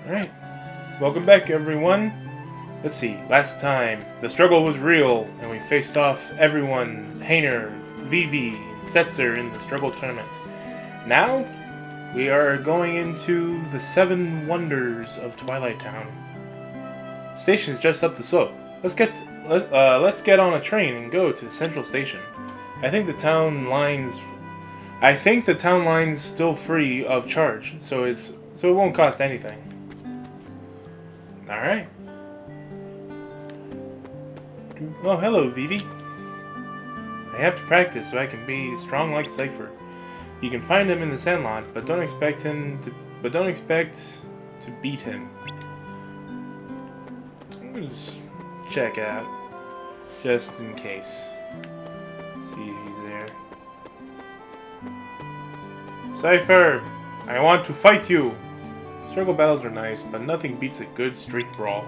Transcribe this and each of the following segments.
Alright, welcome back everyone. Let's see, last time the struggle was real and we faced off everyone, Hainer, Vivi, and Setzer in the struggle tournament. Now, we are going into the 7 wonders of Twilight Town. Station's just up the slope. Let's get on a train and go to the central station. I think the town line's still free of charge, so it won't cost anything. Alright. Oh, hello, Vivi. I have to practice so I can be strong like Cypher. You can find him in the Sandlot, but don't expect to beat him. I'm gonna just check out, just in case. See if he's there. Cypher, I want to fight you. Struggle battles are nice, but nothing beats a good street brawl.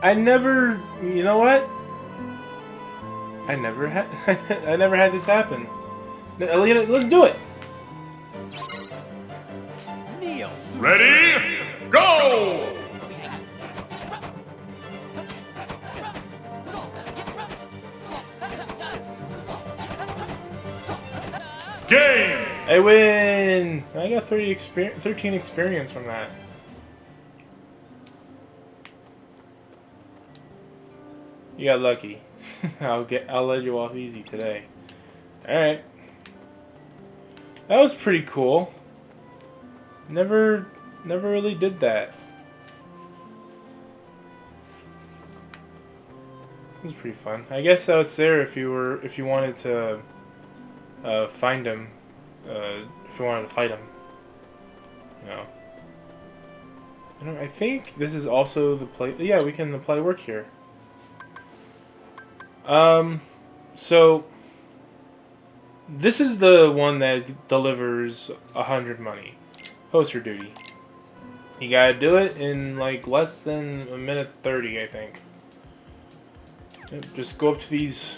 You know what? I never had this happen. Let's do it. Ready? Go! Game! I win! I got 13 experience from that. You got lucky. I'll let you off easy today. Alright. That was pretty cool. Never really did that. It was pretty fun. I guess that was there if you wanted to find him. If you wanted to fight him. You know. I think this is also the play. Yeah, we can apply work here. So this is the one that delivers 100 money. Poster duty. You gotta do it in like less than a minute 30, I think. Yep, just go up to these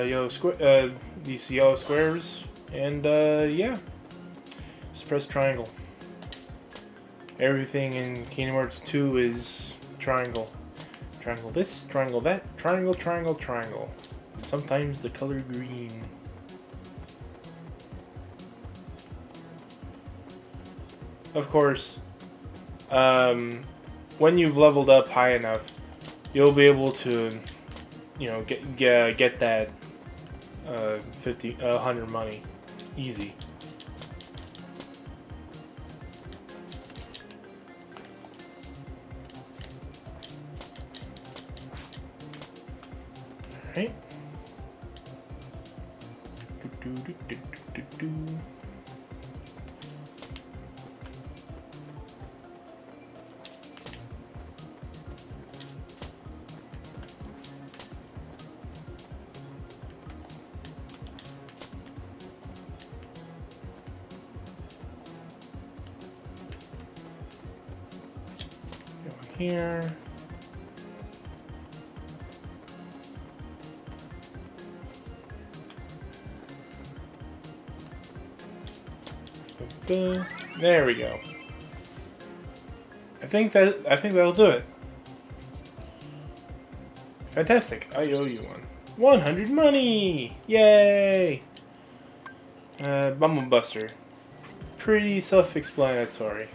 yellow squares, and yeah, just press triangle. Everything in Kingdom Hearts 2 is triangle. Triangle this, triangle that, triangle, triangle, triangle. Sometimes the color green. Of course, when you've leveled up high enough, you'll be able to, get that 100 money easy. Alright. Here. There we go. I think that'll do it. Fantastic. I owe you one. 100 money! Yay! Bumble Buster. Pretty self-explanatory.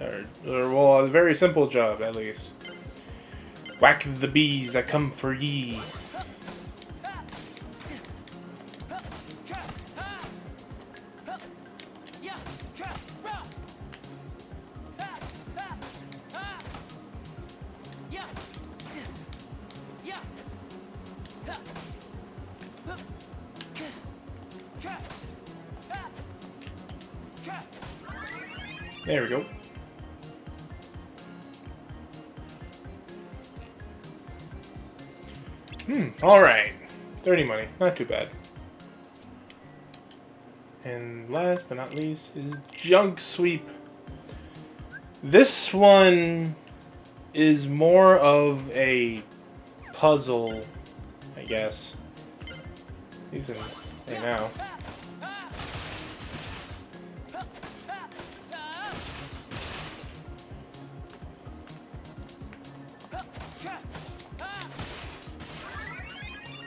Or well, a very simple job, at least. Whack the bees that come for ye. There we go. Alright. 30 money. Not too bad. And last but not least is Junk Sweep. This one is more of a puzzle, I guess. He's in right now.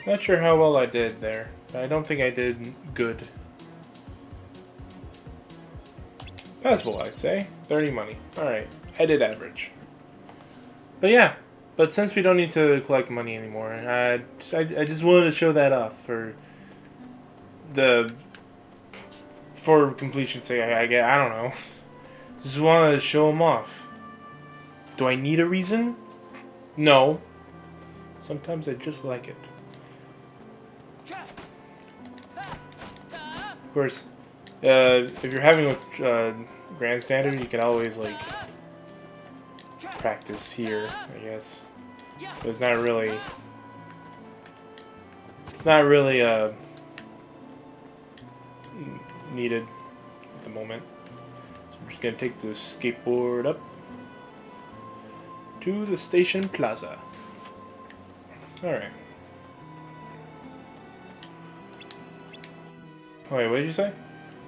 Not sure how well I did there. I don't think I did good. Passable, I'd say. 30 money. Alright, I did average. But yeah, but since we don't need to collect money anymore, I just wanted to show that off for completion's sake. I don't know. Just wanted to show them off. Do I need a reason? No. Sometimes I just like it. Of course, if you're having a Grand Standard, you can always like practice here, I guess. But it's not really needed at the moment. So I'm just gonna take the skateboard up to the station plaza. Alright. Wait, what did you say?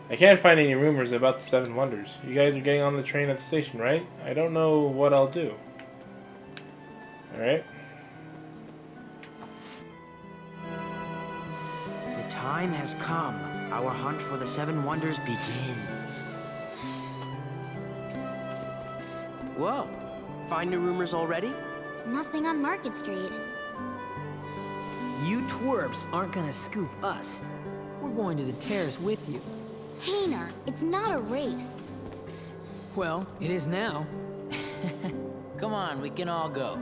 I can't find any rumors about the Seven Wonders. You guys are getting on the train at the station, right? I don't know what I'll do. Alright. The time has come. Our hunt for the Seven Wonders begins. Whoa! Find new rumors already? Nothing on Market Street. You twerps aren't gonna scoop us. We're going to the terrace with you. Hayner, it's not a race. Well, it is now. Come on, we can all go.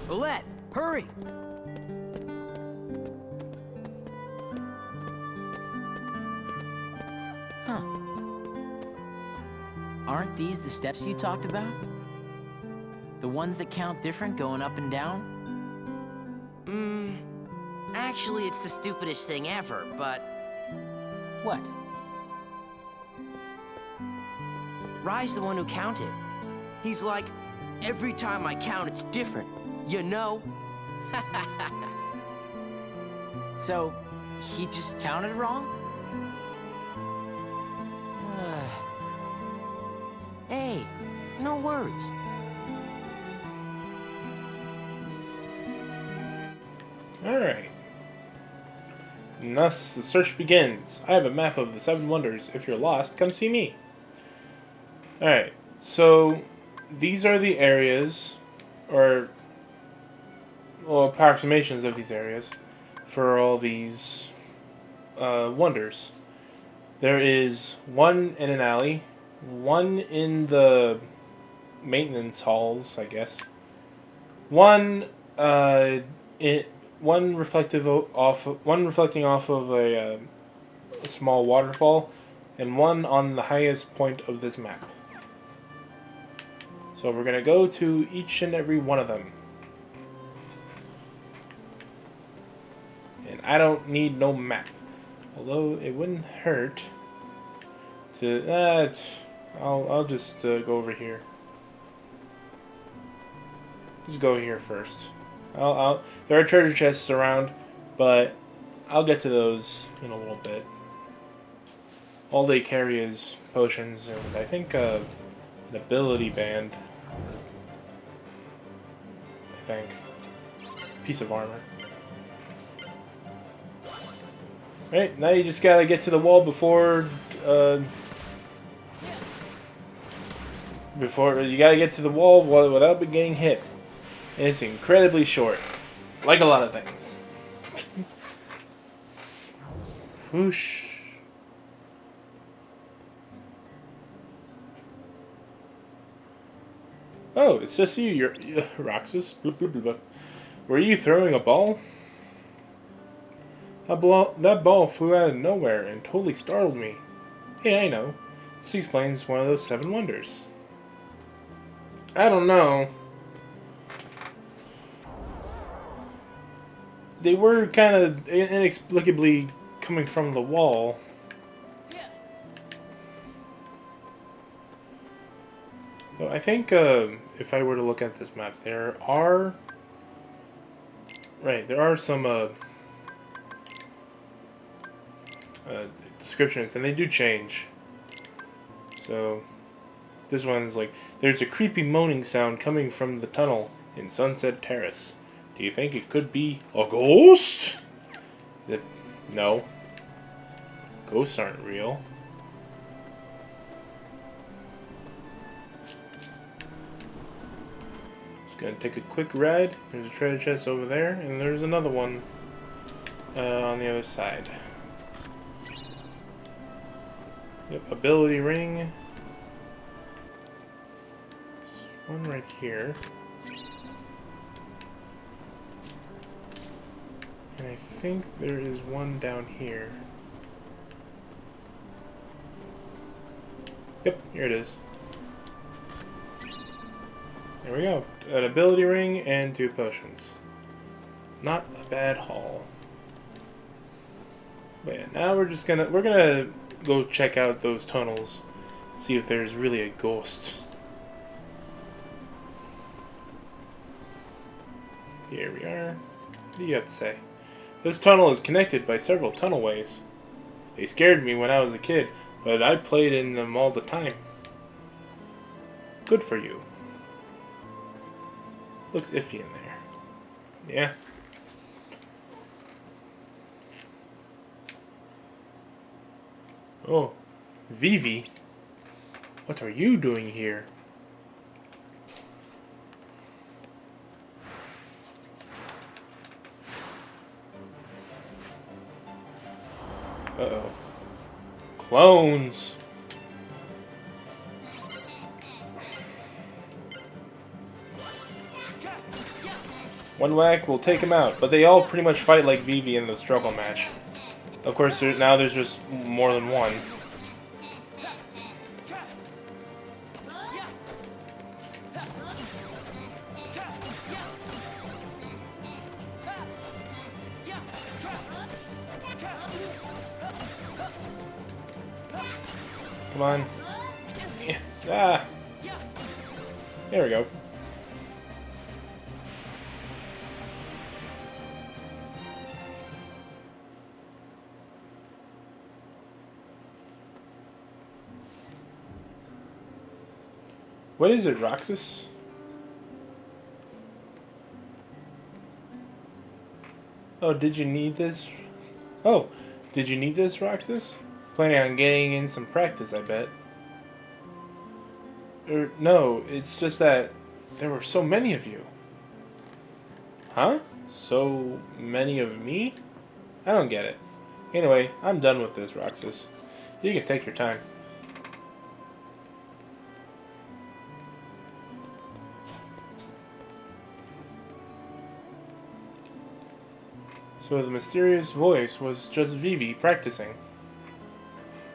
Roulette, hurry! Huh. Aren't these the steps you talked about? The ones that count different going up and down? Actually, it's the stupidest thing ever, but What? Rye's the one who counted. He's like, every time I count, it's different. You know? So, he just counted wrong? Hey, no words. Alright. And thus, the search begins. I have a map of the Seven Wonders. If you're lost, come see me. Alright, so these are the areas, or well, approximations of these areas, for all these wonders. There is one in an alley, one in the maintenance halls, I guess. One one reflecting off of a small waterfall, and one on the highest point of this map. So we're gonna go to each and every one of them. And I don't need no map. Although it wouldn't hurt to I'll just go over here. Just go here first. There are treasure chests around, but I'll get to those in a little bit. All they carry is potions and I think an ability band. I think. Piece of armor. Right, now you just gotta get to the wall before you gotta get to the wall without getting hit. And it's incredibly short. Like a lot of things. Whoosh. Oh, it's just you. You're Roxas. Bloop, bloop, bloop, bloop. Were you throwing a ball? That ball flew out of nowhere and totally startled me. Hey, I know. This explains one of those 7 wonders. I don't know. They were kind of inexplicably coming from the wall. Well, I think if I were to look at this map, there are some descriptions, and they do change. So this one's like, there's a creepy moaning sound coming from the tunnel in Sunset Terrace. Do you think it could be a ghost? No. Ghosts aren't real. Just gonna take a quick ride. There's a treasure chest over there, and there's another one on the other side. Yep, ability ring. There's one right here. And I think there is one down here. Yep, here it is. There we go. An ability ring and 2 potions. Not a bad haul. But yeah, now we're gonna go check out those tunnels, see if there's really a ghost. Here we are. What do you have to say? This tunnel is connected by several tunnelways. They scared me when I was a kid, but I played in them all the time. Good for you. Looks iffy in there. Yeah. Oh, Vivi. What are you doing here? Uh-oh. Clones! One whack will take him out, but they all pretty much fight like Vivi in the struggle match. Of course, now there's just more than one. Come on. Yeah. Ah. There we go. What is it, Roxas? Oh, did you need this? Oh, did you need this, Roxas? Planning on getting in some practice, I bet. No, it's just that there were so many of you. Huh? So many of me? I don't get it. Anyway, I'm done with this, Roxas. You can take your time. So the mysterious voice was just Vivi practicing.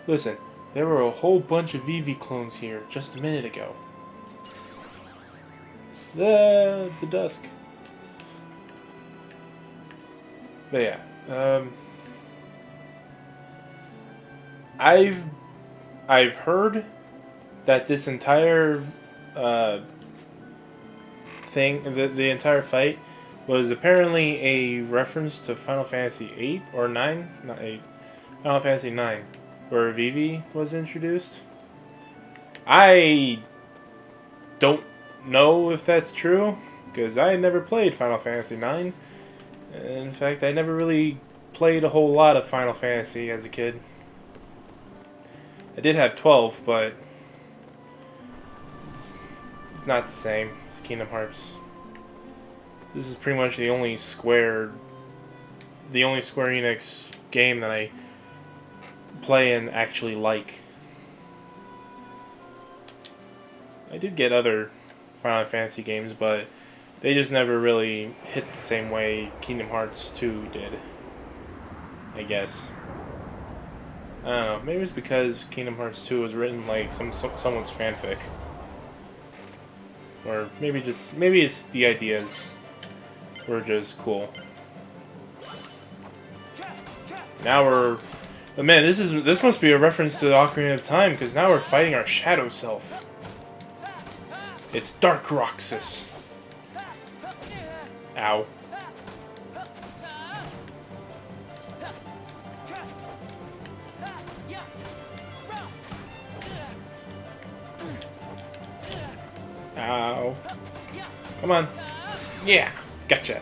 Listen, there were a whole bunch of Vivi clones here just a minute ago. The dusk. But yeah, I've heard that this entire thing, the entire fight, was apparently a reference to Final Fantasy 8 or 9, not 8, Final Fantasy 9, where Vivi was introduced. I don't know if that's true, because I never played Final Fantasy 9. In fact, I never really played a whole lot of Final Fantasy as a kid. I did have 12, but it's not the same as Kingdom Hearts. This is pretty much the only Square Enix game that I play and actually like. I did get other Final Fantasy games, but they just never really hit the same way Kingdom Hearts 2 did, I guess. I don't know, maybe it's because Kingdom Hearts 2 was written like someone's fanfic. Or maybe it's the ideas were just cool. Now but man, this must be a reference to the Ocarina of Time, because now we're fighting our shadow self. It's Dark Roxas. Ow. Ow. Come on. Yeah, gotcha.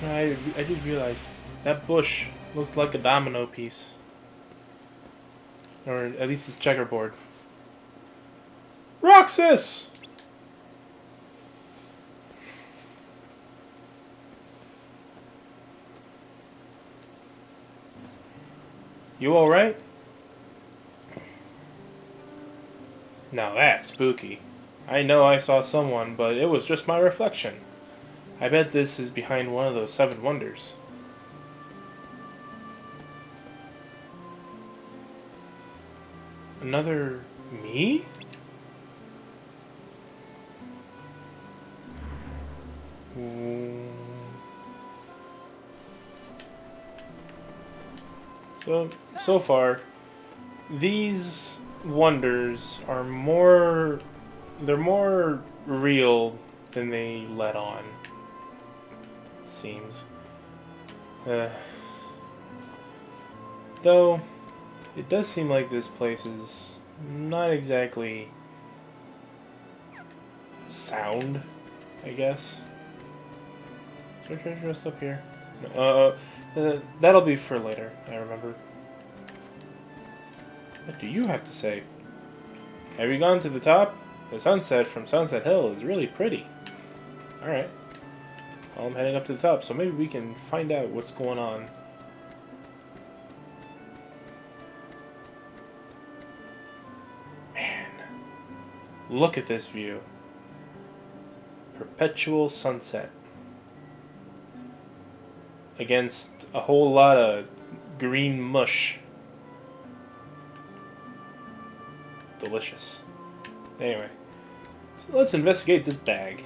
I did realize that bush looked like a domino piece. Or at least it's checkerboard. Roxas! You alright? Now that's spooky. I know I saw someone, but it was just my reflection. I bet this is behind one of those 7 wonders. Another me? So far, these wonders are more real than they let on, seems. Though, it does seem like this place is not exactly sound, I guess. Do I treasure chest up here? That'll be for later, I remember. What do you have to say? Have you gone to the top? The sunset from Sunset Hill is really pretty. Alright. Well, I'm heading up to the top, so maybe we can find out what's going on. Man. Look at this view. Perpetual sunset. Against a whole lot of green mush. Delicious. Anyway, so let's investigate this bag.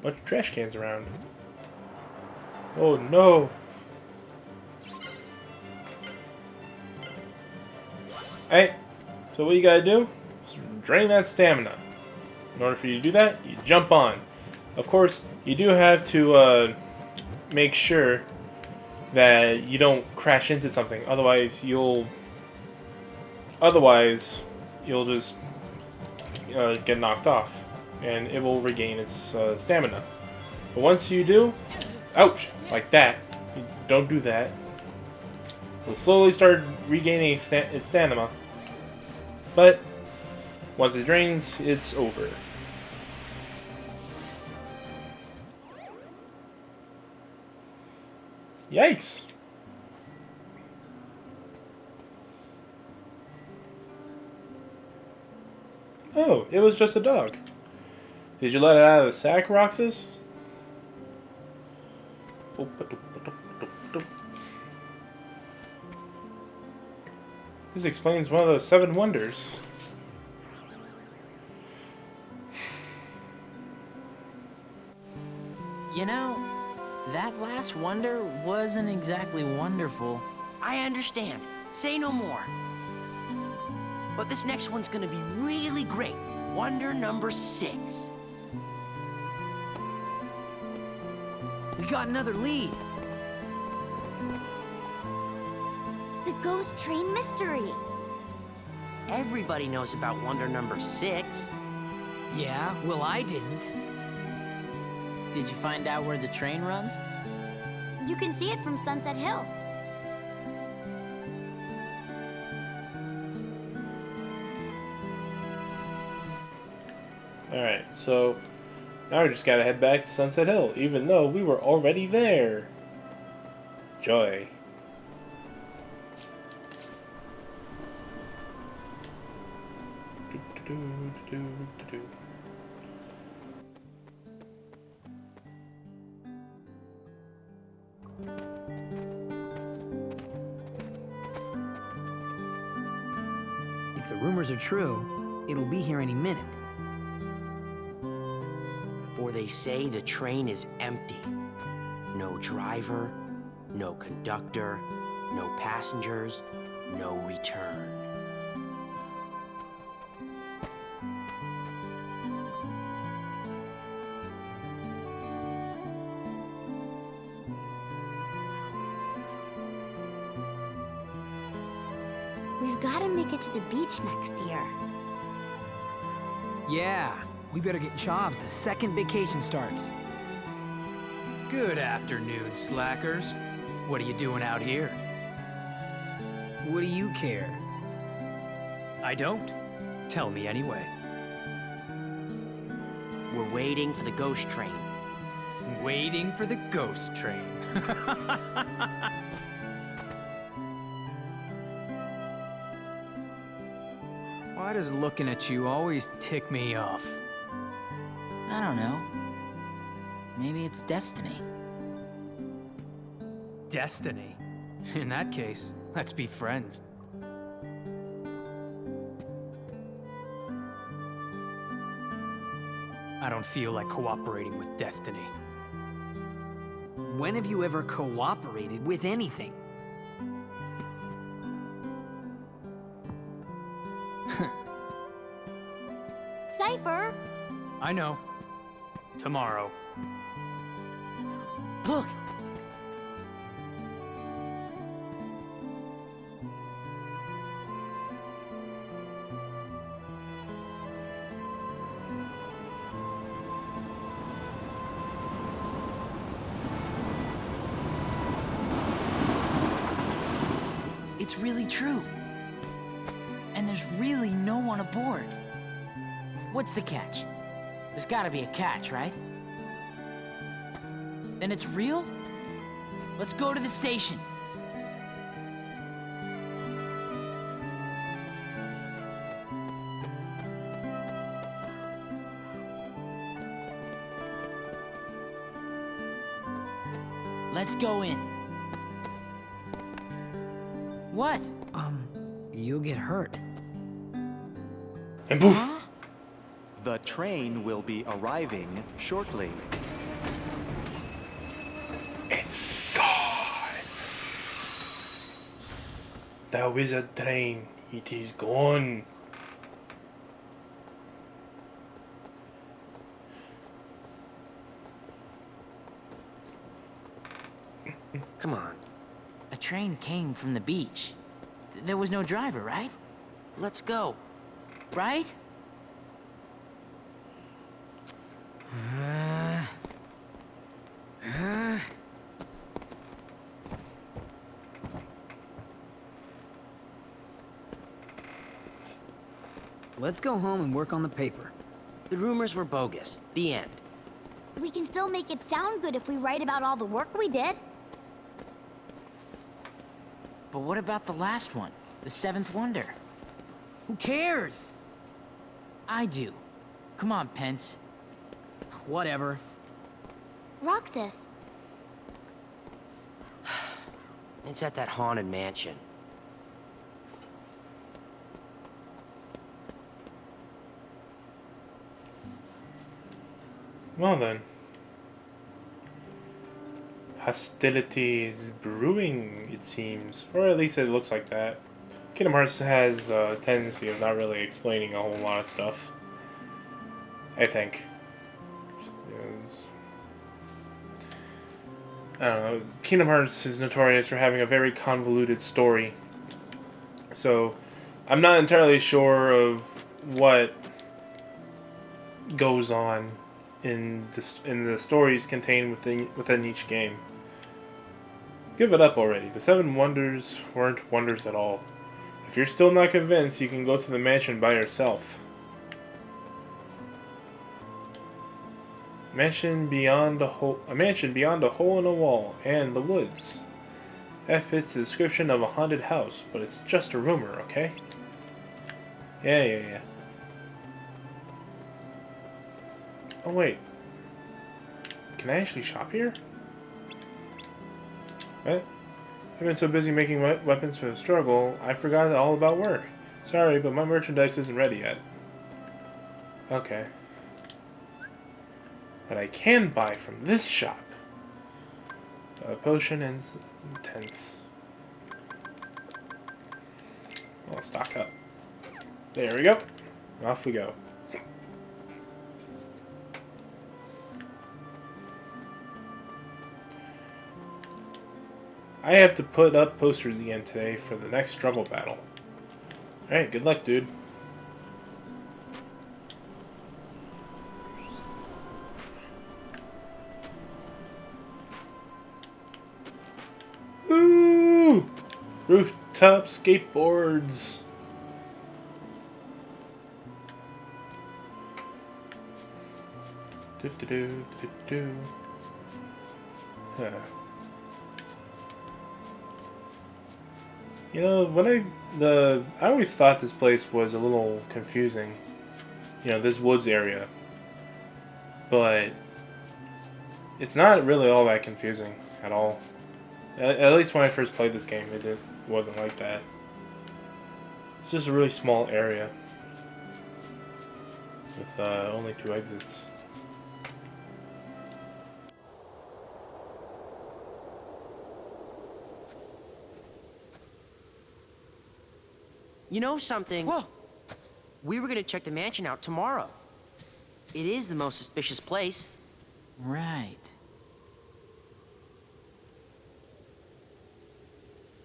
Bunch of trash cans around. Oh no! Hey, so what you gotta do is drain that stamina. In order for you to do that, you jump on. Of course, you do have to make sure that you don't crash into something. Otherwise, you'll just get knocked off, and it will regain its stamina. But once you do, ouch, like that. You don't do that. It'll slowly start regaining its stamina. But once it drains, it's over. Yikes! Oh, it was just a dog. Did you let it out of the sack, Roxas? This explains one of those 7 wonders. You know, that last wonder wasn't exactly wonderful. I understand. Say no more. But this next one's gonna be really great. Wonder number 6. We got another lead. The ghost train mystery. Everybody knows about wonder number 6. Yeah, well, I didn't. Did you find out where the train runs? You can see it from Sunset Hill. Alright, so now we just gotta head back to Sunset Hill, even though we were already there. Joy. If the rumors are true, it'll be here any minute. For they say the train is empty. No driver, no conductor, no passengers, no return. We've got to make it to the beach next year. Yeah, we better get jobs the second vacation starts. Good afternoon, slackers. What are you doing out here? What do you care? I don't. Tell me anyway. We're waiting for the ghost train. Waiting for the ghost train. Why does looking at you always tick me off? I don't know. Maybe it's destiny. Destiny? In that case, let's be friends. I don't feel like cooperating with destiny. When have you ever cooperated with anything? Cypher! I know. Tomorrow. Look! It's really true. And there's really no one aboard. What's the catch? There's gotta be a catch, right? Then it's real? Let's go to the station. Let's go in. What? You'll get hurt. And poof! The train will be arriving shortly. It's gone! The wizard train, it is gone. Come on, A train came from the beach. There was no driver, right? let's go. Right? Let's go home and work on the paper. The rumors were bogus. The end. We can still make it sound good if we write about all the work we did. But what about the last one? The seventh wonder? Who cares? I do. Come on, Pence. Whatever. Roxas, It's at that haunted mansion. Well then. Hostility is brewing, it seems. Or at least it looks like that. Kingdom Hearts has a tendency of not really explaining a whole lot of stuff. I think. I don't know. Kingdom Hearts is notorious for having a very convoluted story. So, I'm not entirely sure of what goes on in the stories contained within each game. Give it up already. The Seven Wonders weren't wonders at all. If you're still not convinced, you can go to the mansion by yourself. A mansion beyond a hole in a wall, and the woods. That fits the description of a haunted house, but it's just a rumor, okay? Yeah. Oh wait. Can I actually shop here? What? I've been so busy making weapons for the struggle, I forgot all about work. Sorry, but my merchandise isn't ready yet. Okay. But I can buy from this shop. A potion and tents. I'll stock up. There we go. Off we go. I have to put up posters again today for the next struggle battle. Alright, good luck, dude. Woo! Rooftop skateboards. Huh. You know, I always thought this place was a little confusing. You know, this woods area. But it's not really all that confusing at all. At least when I first played this game, it wasn't like that. It's just a really small area with only 2 exits. You know something? Whoa! We were gonna check the mansion out tomorrow. It is the most suspicious place. Right.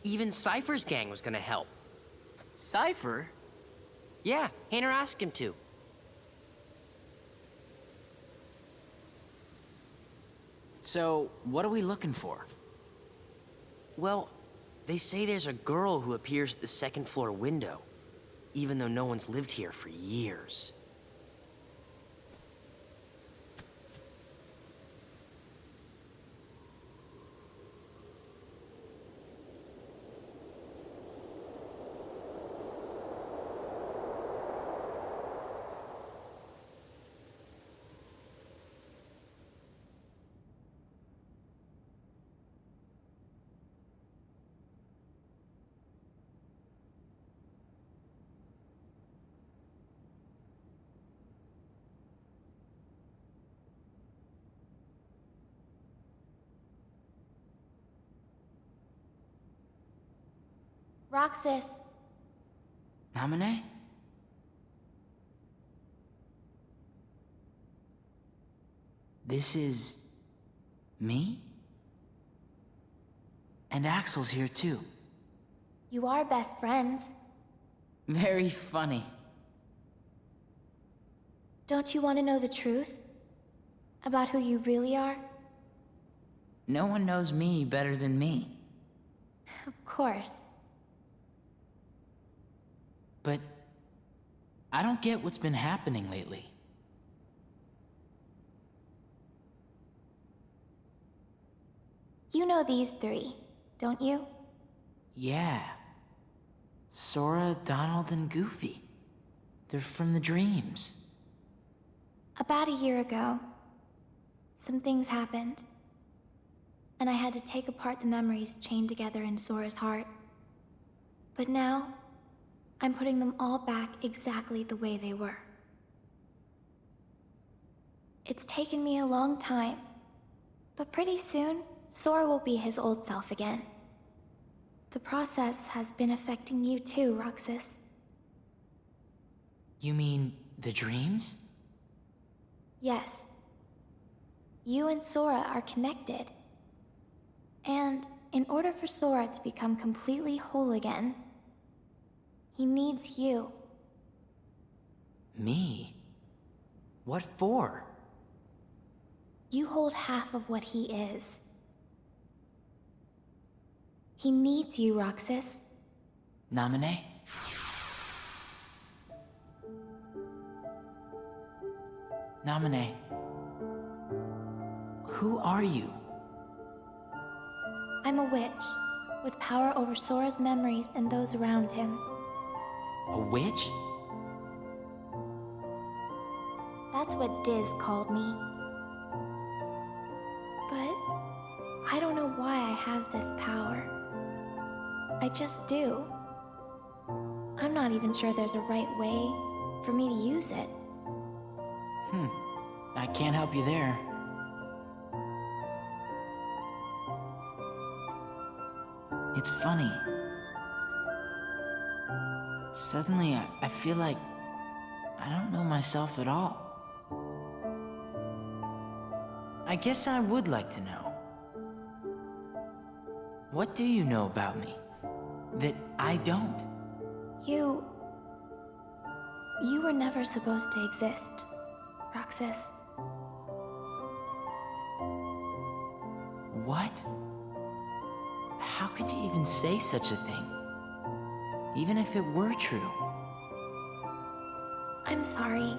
Even Cypher's gang was gonna help. Cypher? Yeah, Hayner asked him to. So, what are we looking for? Well, they say there's a girl who appears at the 2nd floor window, even though no one's lived here for years. Roxas, Namine? This is... me? And Axel's here too. you are best friends. Very funny. Don't you want to know the truth? About who you really are? No one knows me better than me. Of course. But I don't get what's been happening lately. You know these 3, don't you? Yeah. Sora, Donald, and Goofy. They're from the dreams. About a year ago, some things happened. And I had to take apart the memories chained together in Sora's heart. But now, I'm putting them all back exactly the way they were. It's taken me a long time, but pretty soon, Sora will be his old self again. The process has been affecting you too, Roxas. You mean the dreams? Yes. You and Sora are connected. And in order for Sora to become completely whole again, he needs you. Me? What for? You hold half of what he is. He needs you, Roxas. Namine? Namine. Who are you? I'm a witch, with power over Sora's memories and those around him. A witch? That's what Diz called me. But I don't know why I have this power. I just do. I'm not even sure there's a right way for me to use it. I can't help you there. It's funny. Suddenly, I feel like I don't know myself at all. I guess I would like to know. What do you know about me that I don't? You were never supposed to exist, Roxas. What? How could you even say such a thing? Even if it were true. I'm sorry.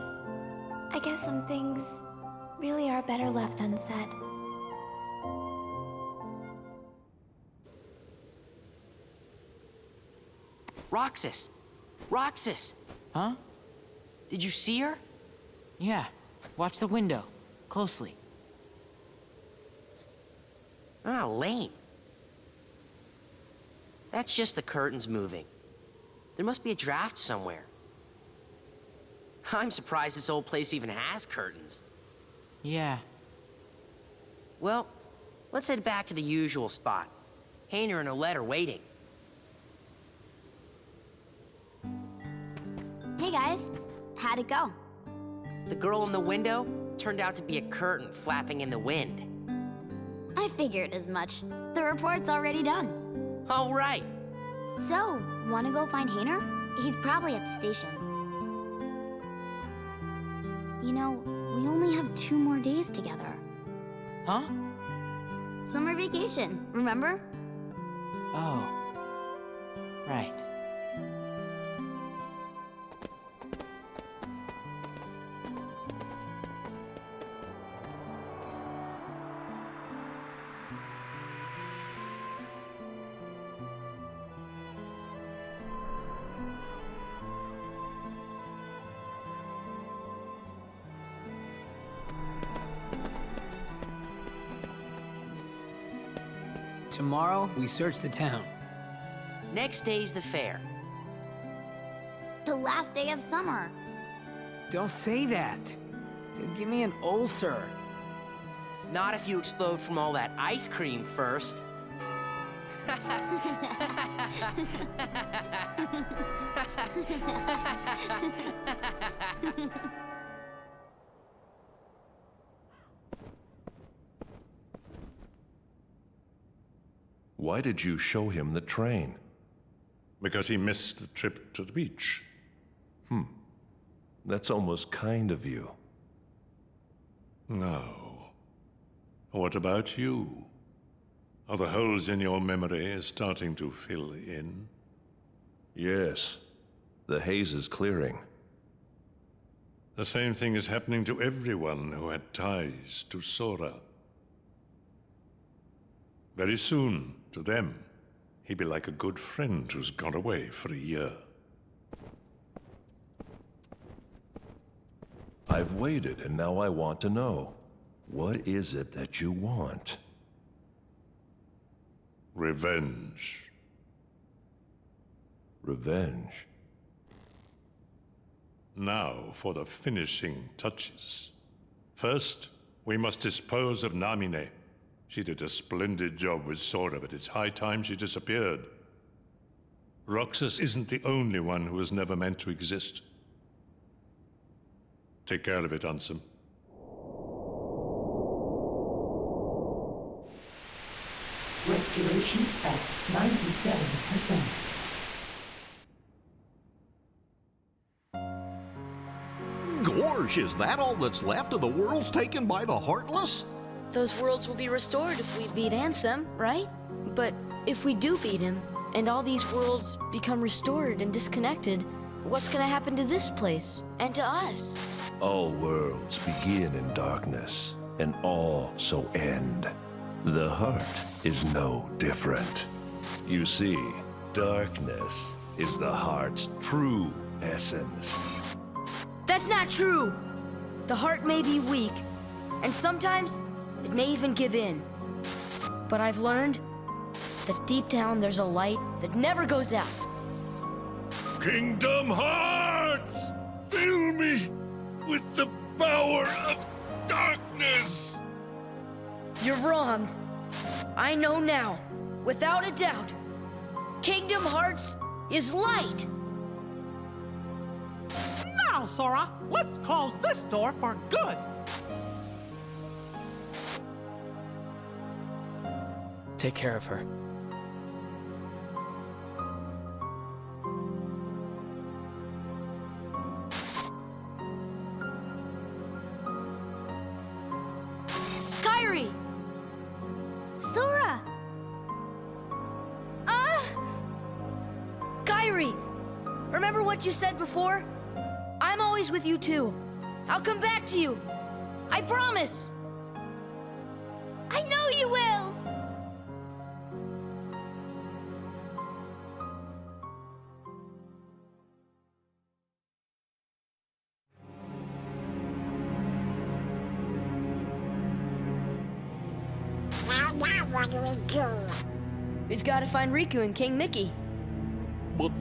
I guess some things really are better left unsaid. Roxas! Roxas! Huh? Did you see her? Yeah. Watch the window. Closely. Ah, lame. That's just the curtains moving. There must be a draft somewhere. I'm surprised this old place even has curtains. Yeah. Well, let's head back to the usual spot. Hayner and Olette are waiting. Hey guys, how'd it go? The girl in the window turned out to be a curtain flapping in the wind. I figured as much. The report's already done. All right. So, wanna go find Hayner? He's probably at the station. You know, we only have 2 more days together. Huh? Summer vacation, remember? Oh. Right. Tomorrow, we search the town. Next day's the fair. The last day of summer. Don't say that. You'll give me an ulcer. Not if you explode from all that ice cream first. Why did you show him the train? Because he missed the trip to the beach. That's almost kind of you. Now, what about you? Are the holes in your memory starting to fill in? Yes. The haze is clearing. The same thing is happening to everyone who had ties to Sora. Very soon, to them, he'd be like a good friend who's gone away for a year. I've waited, and now I want to know. What is it that you want? Revenge. Revenge? Now for the finishing touches. First, we must dispose of Namine. She did a splendid job with Sora, but it's high time she disappeared. Roxas isn't the only one who was never meant to exist. Take care of it, Ansem. Restoration at 97%. Gorge, is that all that's left of the worlds taken by the Heartless? Those worlds will be restored if we beat Ansem, right? But if we do beat him, and all these worlds become restored and disconnected, what's gonna happen to this place, and to us? All worlds begin in darkness, and all so end. The heart is no different. You see, darkness is the heart's true essence. That's not true! The heart may be weak, and sometimes it may even give in. But I've learned that deep down there's a light that never goes out. Kingdom Hearts! Fill me with the power of darkness! You're wrong. I know now, without a doubt, Kingdom Hearts is light! Now, Sora, let's close this door for good. Take care of her. Kairi! Sora! Kairi! Remember what you said before? I'm always with you too. I'll come back to you. I promise! I know you will! Now what do we do? We've got to find Riku and King Mickey. But,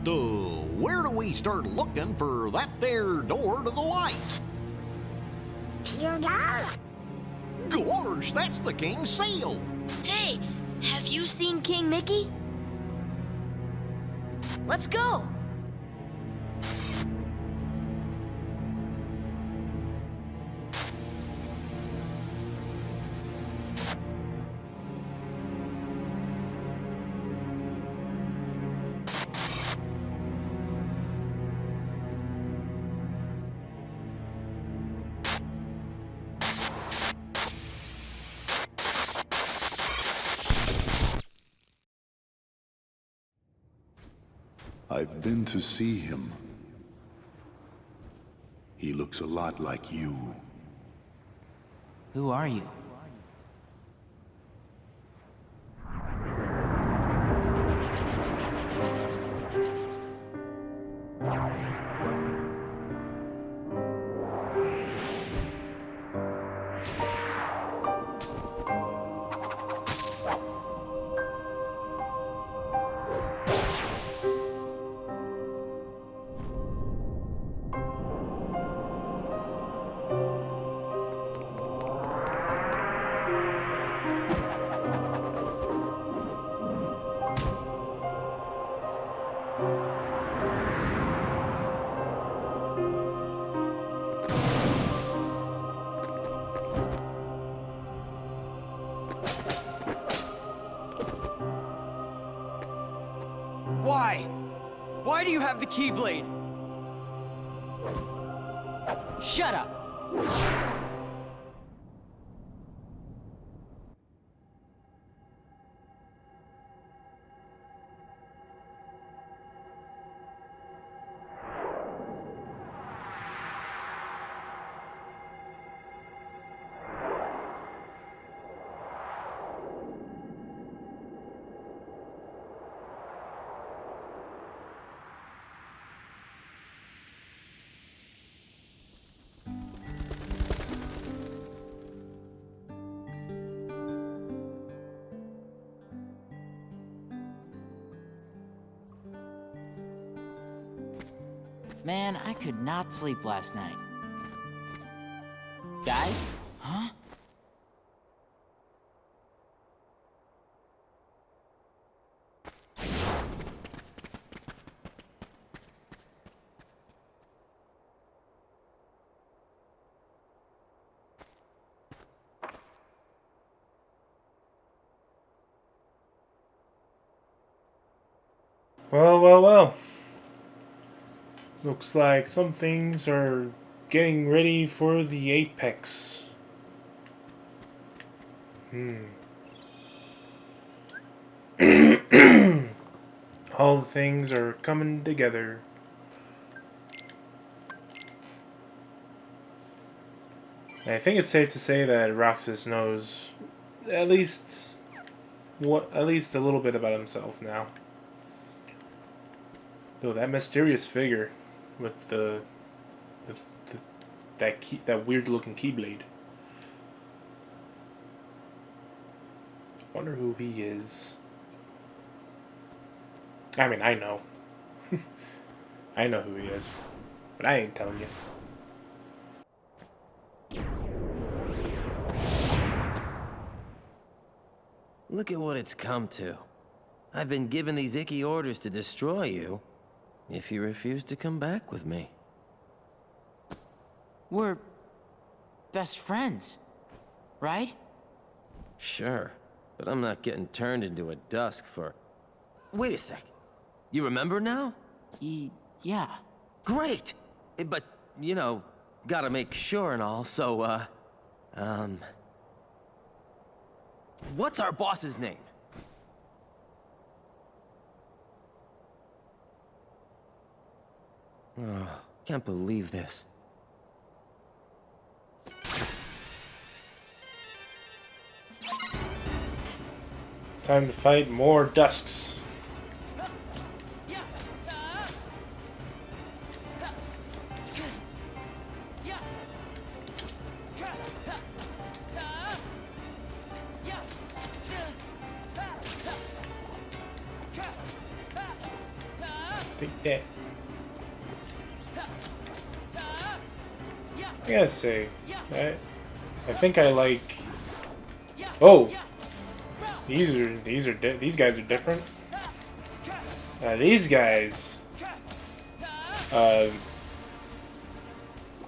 where do we start looking for that there door to the light? You know? Gosh, that's the king's seal! Hey, have you seen King Mickey? Let's go! I've been to see him. He looks a lot like you. Who are you? Why? Why do you have the Keyblade? Shut up! Man, I could not sleep last night. Guys? Huh? Well. Looks like some things are getting ready for the apex. All the things are coming together. And I think it's safe to say that Roxas knows at least a little bit about himself now. Though that mysterious figure with that weird looking keyblade. Wonder who he is. I mean, I know. I know who he is, but I ain't telling you. Look at what it's come to. I've been given these icky orders to destroy you if you refuse to come back with me. We're best friends, right? Sure, but I'm not getting turned into a dusk for... Wait a sec. You remember now? Yeah. Great! But, you know, gotta make sure and all, so, what's our boss's name? Oh, can't believe this. Time to fight more dusks. Take that. I gotta say, I think I like. Oh, these guys are different. These guys.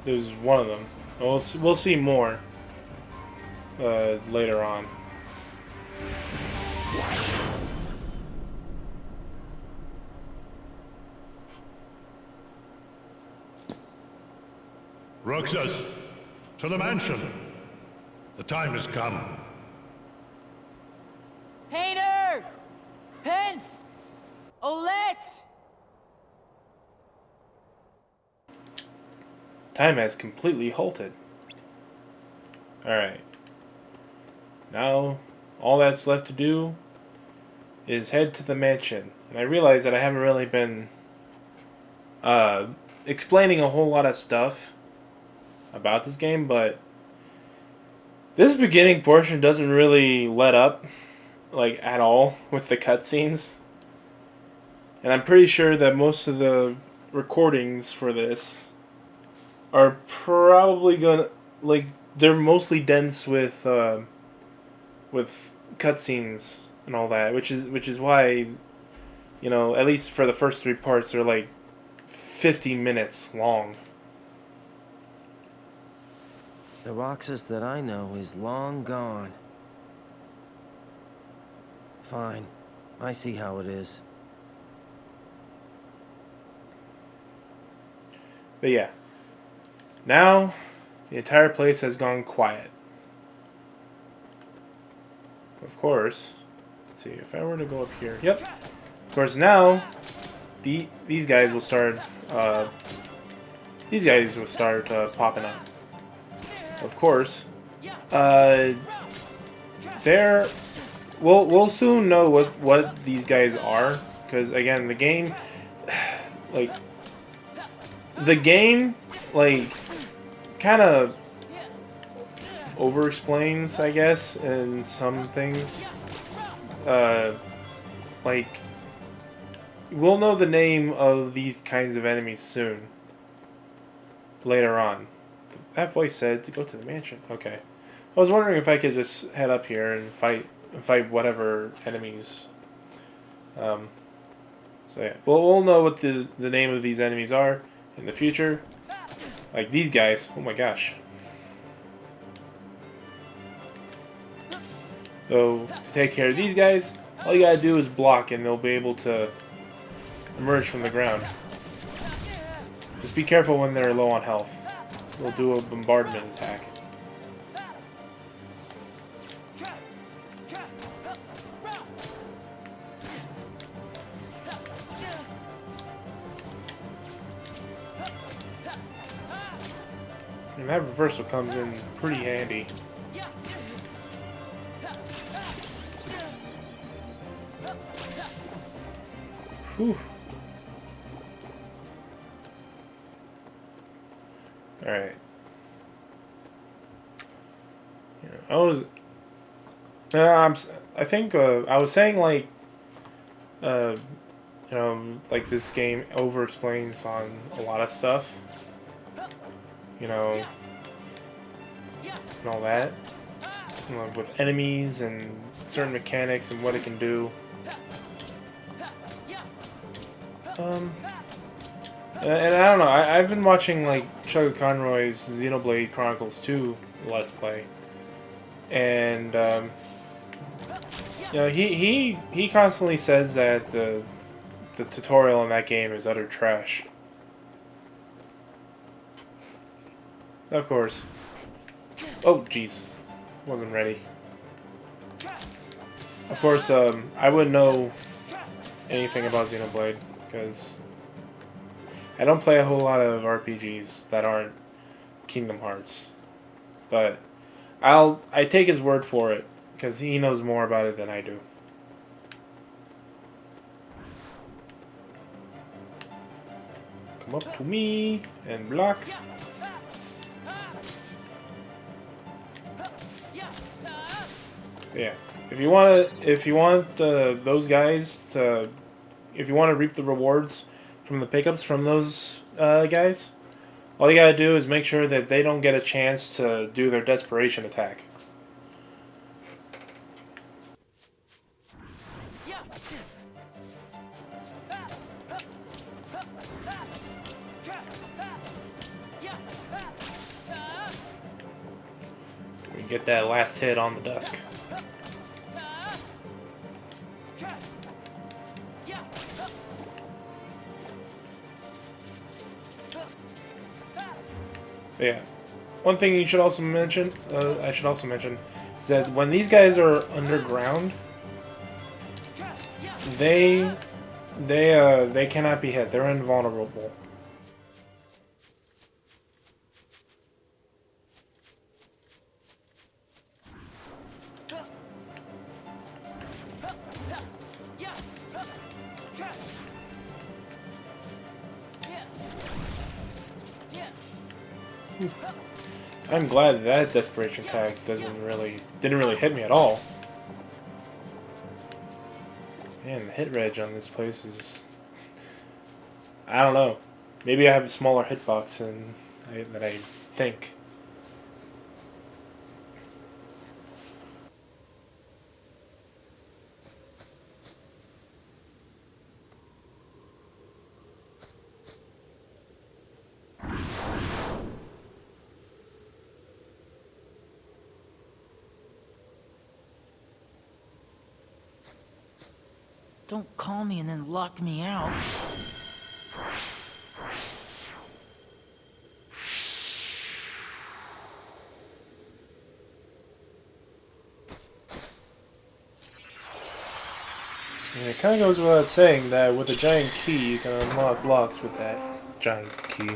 There's one of them. We'll see more later on. Roxas, to the mansion. The time has come. Hayner! Pence! Olette! Time has completely halted. Alright. Now, all that's left to do is head to the mansion. And I realize that I haven't really been explaining a whole lot of stuff about this game, but this beginning portion doesn't really let up, like, at all with the cutscenes. And I'm pretty sure that most of the recordings for this are probably gonna, like, they're mostly dense with cutscenes and all that, which is why, you know, at least for the first 3 parts, they're like 50 minutes long. The Roxas that I know is long gone. Fine. I see how it is. But yeah. Now, the entire place has gone quiet. Of course. Let's see, if I were to go up here. Yep. Of course, now, these guys will start, popping up. Of course. We'll soon know what these guys are, because again, the game, kind of over-explains, I guess, in some things. We'll know the name of these kinds of enemies soon. Later on. That voice said to go to the mansion. Okay. I was wondering if I could just head up here and fight whatever enemies. So yeah. We'll know what the name of these enemies are in the future. Like these guys. Oh my gosh. So to take care of these guys, all you gotta do is block and they'll be able to emerge from the ground. Just be careful when they're low on health. They'll do a bombardment attack. And that reversal comes in pretty handy. Whew. Alright. I think I was saying like like this game over explains on a lot of stuff, and all that, with enemies and certain mechanics and what it can do. And I don't know, I've been watching like Chugga Conroy's Xenoblade Chronicles 2 Let's Play, and he constantly says that the tutorial in that game is utter trash. Of course. Oh jeez, wasn't ready. Of course, I wouldn't know anything about Xenoblade because I don't play a whole lot of RPGs that aren't Kingdom Hearts, but I take his word for it because he knows more about it than I do. Come up to me and block. Yeah, if you want those guys to, if you want to reap the rewards from the pickups from those guys, all you gotta do is make sure that they don't get a chance to do their desperation attack. We get that last hit on the dusk. Yeah. One thing you should also mention, I should also mention, is that when these guys are underground, they cannot be hit. They're invulnerable. I'm glad that desperation attack didn't really hit me at all. Man, the hit reg on this place is, I don't know. Maybe I have a smaller hitbox than I think. Don't call me and then lock me out. And it kind of goes without saying that with a giant key, you can unlock locks with that giant key.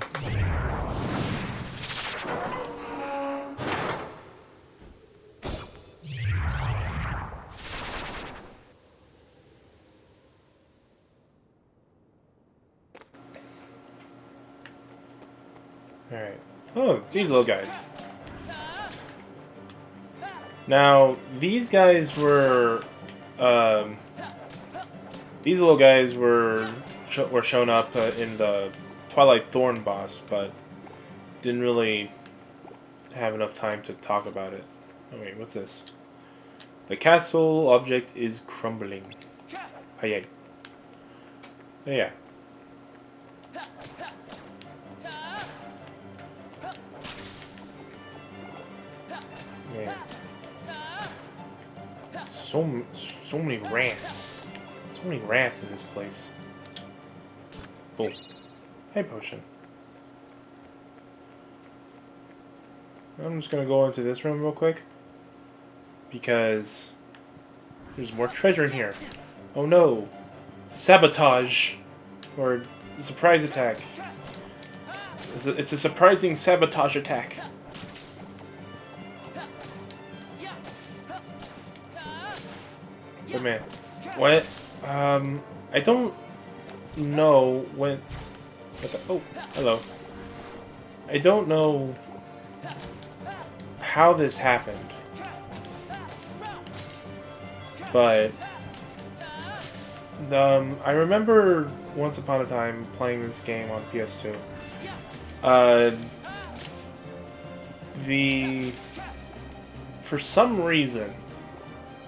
Alright. Oh, these little guys. Now, these guys were, these little guys were shown up in the Twilight Thorn boss, but didn't really have enough time to talk about it. Oh wait, what's this? The castle object is crumbling. Oh yeah. Oh yeah. Yeah. So many rats. So many rats in this place. Boom. Hey, potion. I'm just gonna go into this room real quick because there's more treasure in here. Oh no! Sabotage or surprise attack. It's a surprising sabotage attack. Wait a minute. What? I don't know when... What the, oh, hello. I don't know how this happened. But... I remember once upon a time playing this game on PS2. For some reason,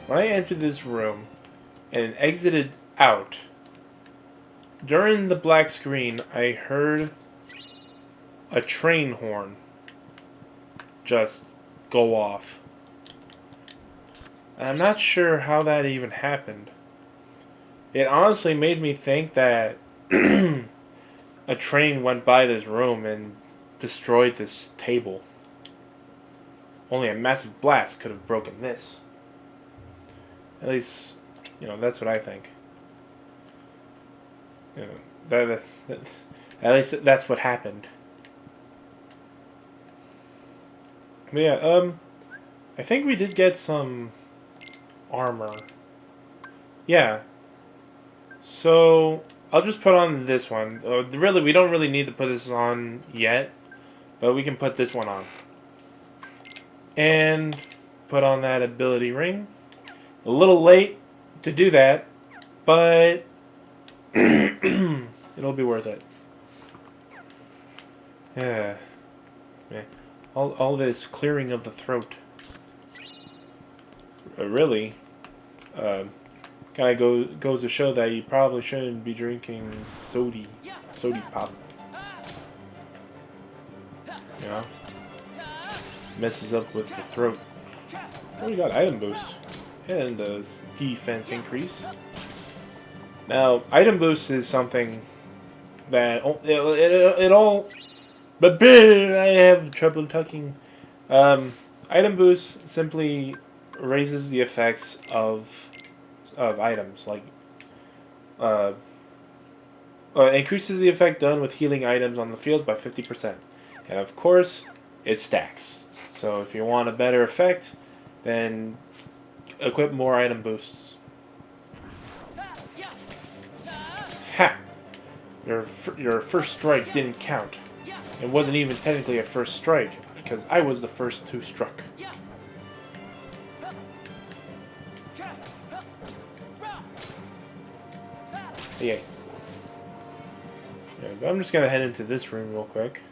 when I entered this room and exited out, during the black screen, I heard a train horn just go off. And I'm not sure how that even happened. It honestly made me think that a train went by this room and destroyed this table. Only a massive blast could have broken this. At least, you know, that's what I think. You know, at least that's what happened. But yeah, I think we did get some armor. Yeah. So, I'll just put on this one. Really, we don't really need to put this on yet, but we can put this one on. And put on that ability ring. A little late to do that, but it'll be worth it. Yeah. All this clearing of the throat. Really, kind of goes to show that you probably shouldn't be drinking sody pop. You know? Messes up with the throat. Oh, we got item boost. And a defense increase. Now, item boost is something that it all... But I have trouble talking. Item boost simply raises the effects of items. Like, increases the effect done with healing items on the field by 50%. And of course, it stacks. So if you want a better effect, then equip more item boosts. Ha! Your first strike didn't count. It wasn't even technically a first strike, because I was the first who struck. Yay. Yeah, but I'm just gonna head into this room real quick.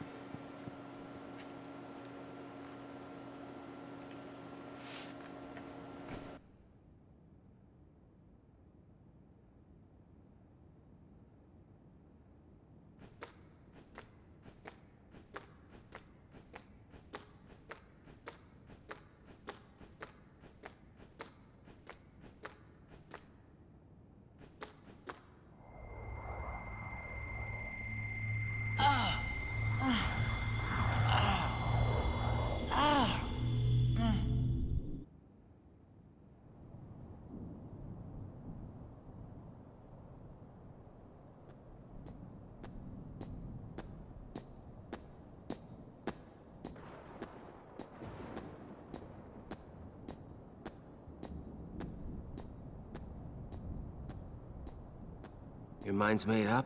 Your mind's made up?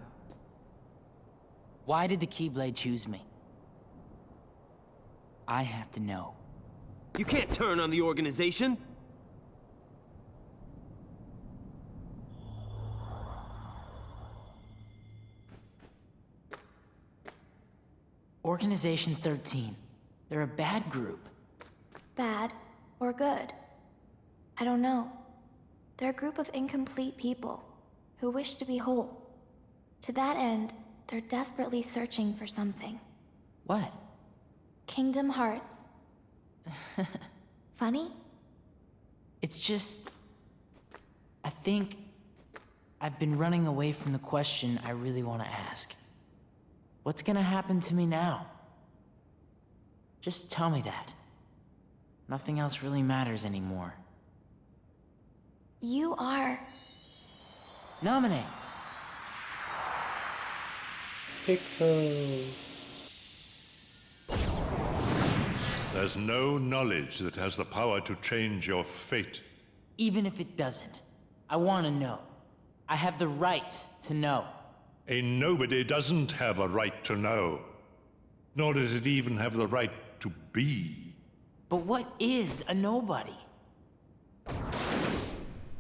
Why did the Keyblade choose me? I have to know. You can't turn on the organization! Organization 13. They're a bad group. Bad or good? I don't know. They're a group of incomplete people who wish to be whole. To that end, they're desperately searching for something. What? Kingdom Hearts. Funny? It's just... I think I've been running away from the question I really want to ask. What's gonna happen to me now? Just tell me that. Nothing else really matters anymore. You are... Nominate! Pixels. There's no knowledge that has the power to change your fate. Even if it doesn't, I want to know. I have the right to know. A nobody doesn't have a right to know. Nor does it even have the right to be. But what is a nobody?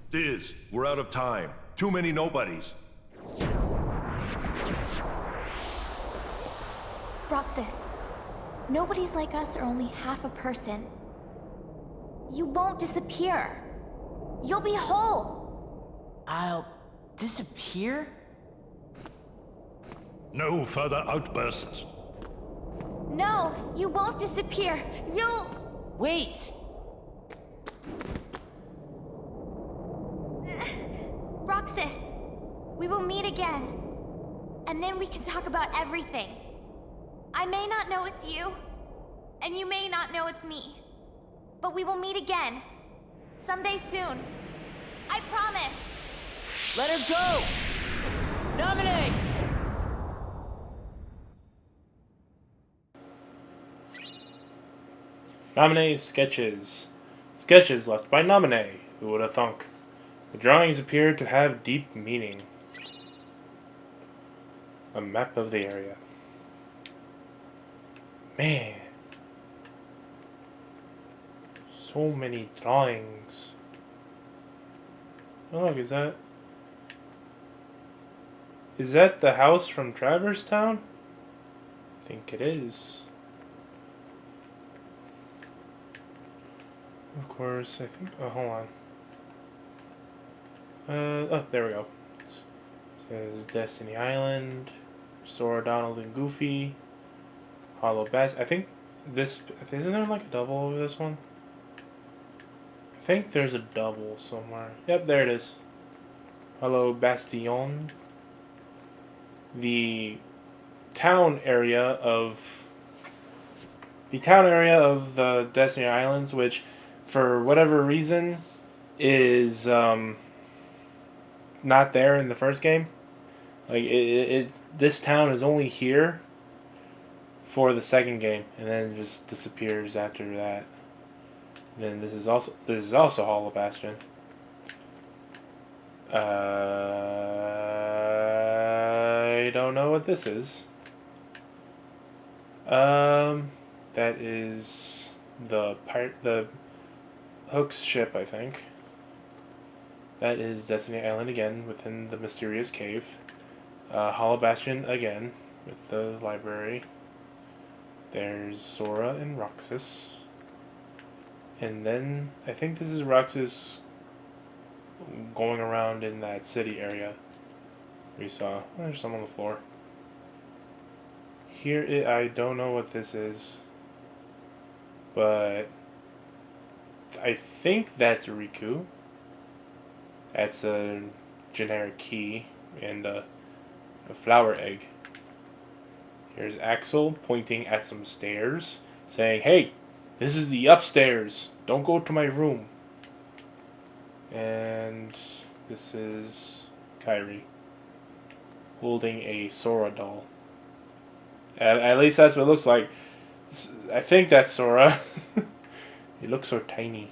Diz, we're out of time. Too many nobodies. Roxas, nobodies like us are only half a person. You won't disappear. You'll be whole. I'll disappear? No further outbursts. No, you won't disappear. You'll... Wait! Roxas, we will meet again. And then we can talk about everything. I may not know it's you, and you may not know it's me. But we will meet again. Someday soon. I promise. Let her go! Nominate! Nominee's sketches. Sketches left by Nominee. Who would have thunk? The drawings appear to have deep meaning. A map of the area. Man. So many drawings. Oh look, is that the house from Traverse Town? I think it is. Of course, I think... Oh, hold on. Oh, there we go. It says Destiny Island, Sora, Donald, and Goofy, Hollow Bastion. I think this... Isn't there like a double over this one? I think there's a double somewhere. Yep, there it is. Hollow Bastion. The town area of the Destiny Islands, which for whatever reason is not there in the first game. Like this town is only here for the second game, and then it just disappears after that. And then this is also Hollow Bastion. I don't know what this is. That is the Hook's ship, I think. That is Destiny Island again, within the mysterious cave. Hollow Bastion again, with the library. There's Sora and Roxas. And then, I think this is Roxas going around in that city area we saw. There's some on the floor. Here, I don't know what this is. But I think that's Riku. That's a generic key and a flower egg. Here's Axel pointing at some stairs, saying, "Hey, this is the upstairs. Don't go to my room." And this is Kairi holding a Sora doll. At least that's what it looks like. I think that's Sora. He looks so tiny.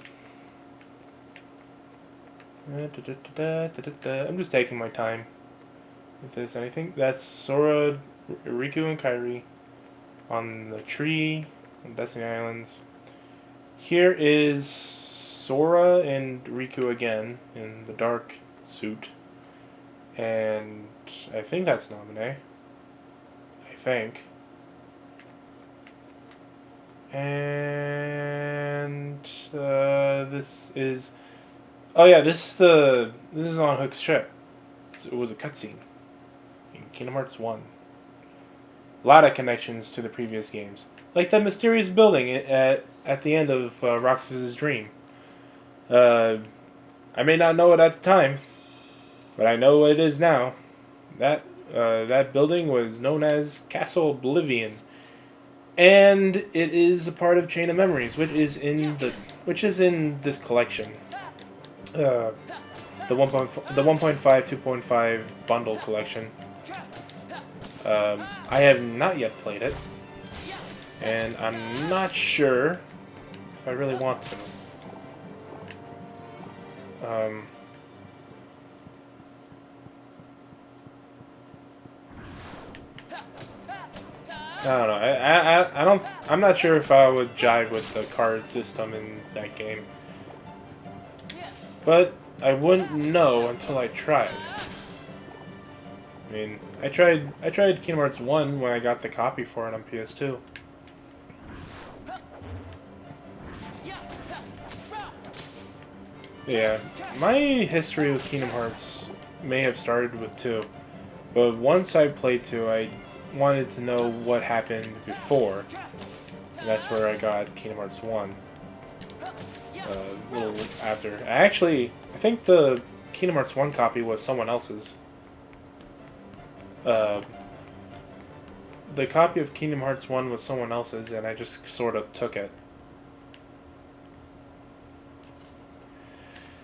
I'm just taking my time. If there's anything, that's Sora, Riku, and Kairi on the tree on Destiny Islands. Here is Sora and Riku again in the dark suit, and I think that's Nominee. I think. And this is... Oh yeah, this is on Hook's ship. It was a cutscene in Kingdom Hearts 1. A lot of connections to the previous games. Like that mysterious building at the end of Roxas' dream. I may not know it at the time, but I know what it is now. That building was known as Castle Oblivion. And it is a part of Chain of Memories, which is in this collection. The 1.5 2.5 bundle collection. I have not yet played it, and I'm not sure if I really want to. don't know. I don't. I'm not sure if I would jive with the card system in that game. But I wouldn't know until I tried. I mean, I tried Kingdom Hearts 1 when I got the copy for it on PS2. Yeah, my history with Kingdom Hearts may have started with 2, but once I played 2, I wanted to know what happened before. And that's where I got Kingdom Hearts 1. A little after. I think the Kingdom Hearts 1 copy was someone else's. The copy of Kingdom Hearts 1 was someone else's, and I just sort of took it.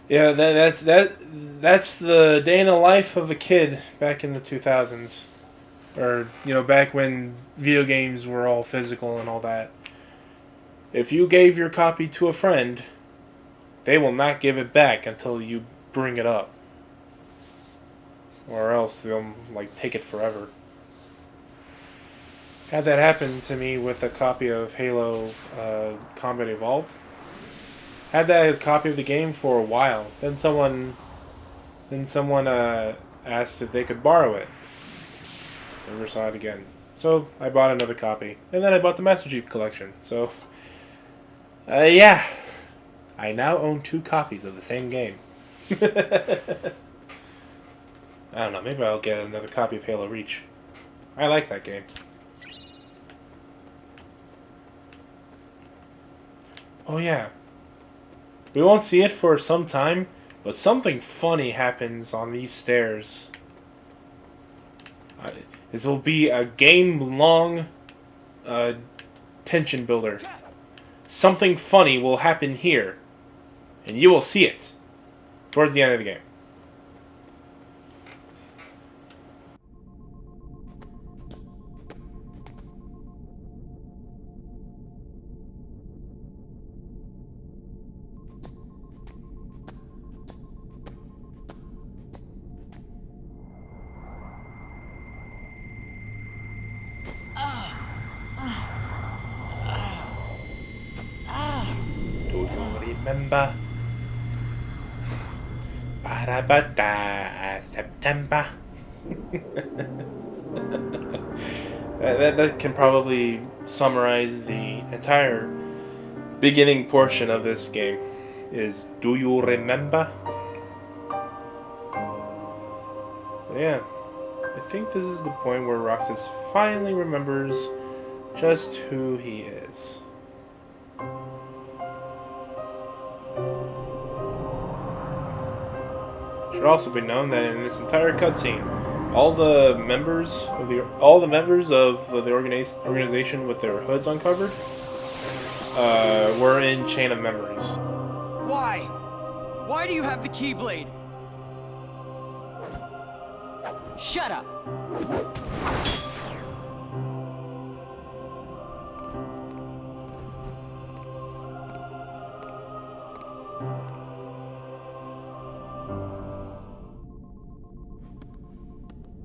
Yeah, that's the day in the life of a kid back in the 2000s. Or, back when video games were all physical and all that. If you gave your copy to a friend, they will not give it back until you bring it up. Or else they'll, take it forever. Had that happen to me with a copy of Halo Combat Evolved. Had that copy of the game for a while. Then someone asked if they could borrow it. Never saw it again. So I bought another copy. And then I bought the Master Chief Collection. So, yeah. I now own 2 copies of the same game. I don't know, maybe I'll get another copy of Halo Reach. I like that game. Oh yeah. We won't see it for some time, but something funny happens on these stairs. This will be a game-long tension builder. Something funny will happen here, and you will see it towards the end of the game. Do you remember? September. that can probably summarize the entire beginning portion of this game. Is do you remember? Yeah, I think this is the point where Roxas finally remembers just who he is. Should also be known that in this entire cutscene, all the members of the organization with their hoods uncovered were in Chain of Memories. Why? Why do you have the Keyblade? Shut up!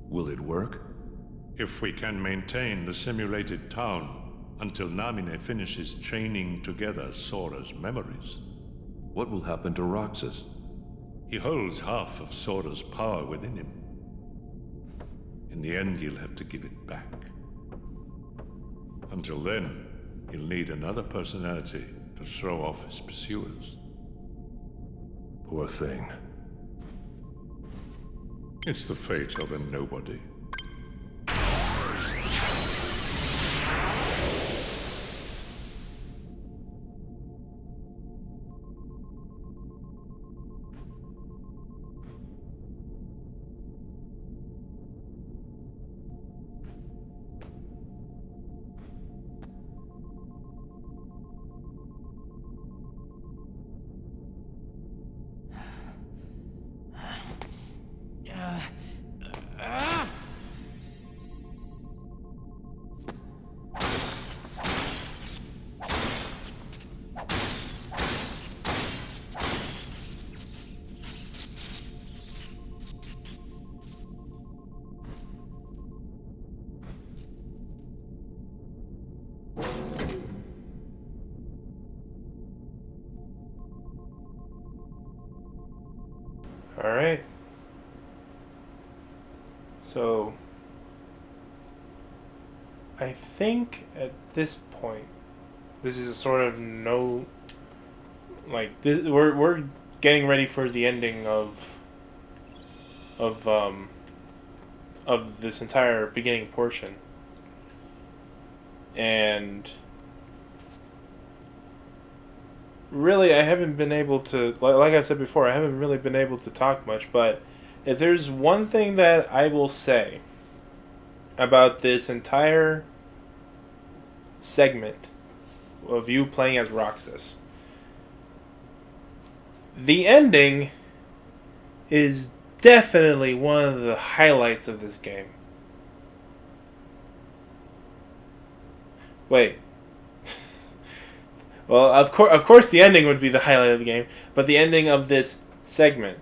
Will it work? If we can maintain the simulated town until Namine finishes chaining together Sora's memories. What will happen to Roxas? He holds half of Sora's power within him. In the end, he'll have to give it back. Until then, he'll need another personality to throw off his pursuers. Poor thing. It's the fate of a nobody. Alright. So, I think at this point, this is a sort of no, like, this, we're getting ready for the ending of this entire beginning portion. And really, I haven't been able to, like I said before, I haven't really been able to talk much, but if there's one thing that I will say about this entire segment of you playing as Roxas, the ending is definitely one of the highlights of this game. Wait. Well, of course the ending would be the highlight of the game, but the ending of this segment,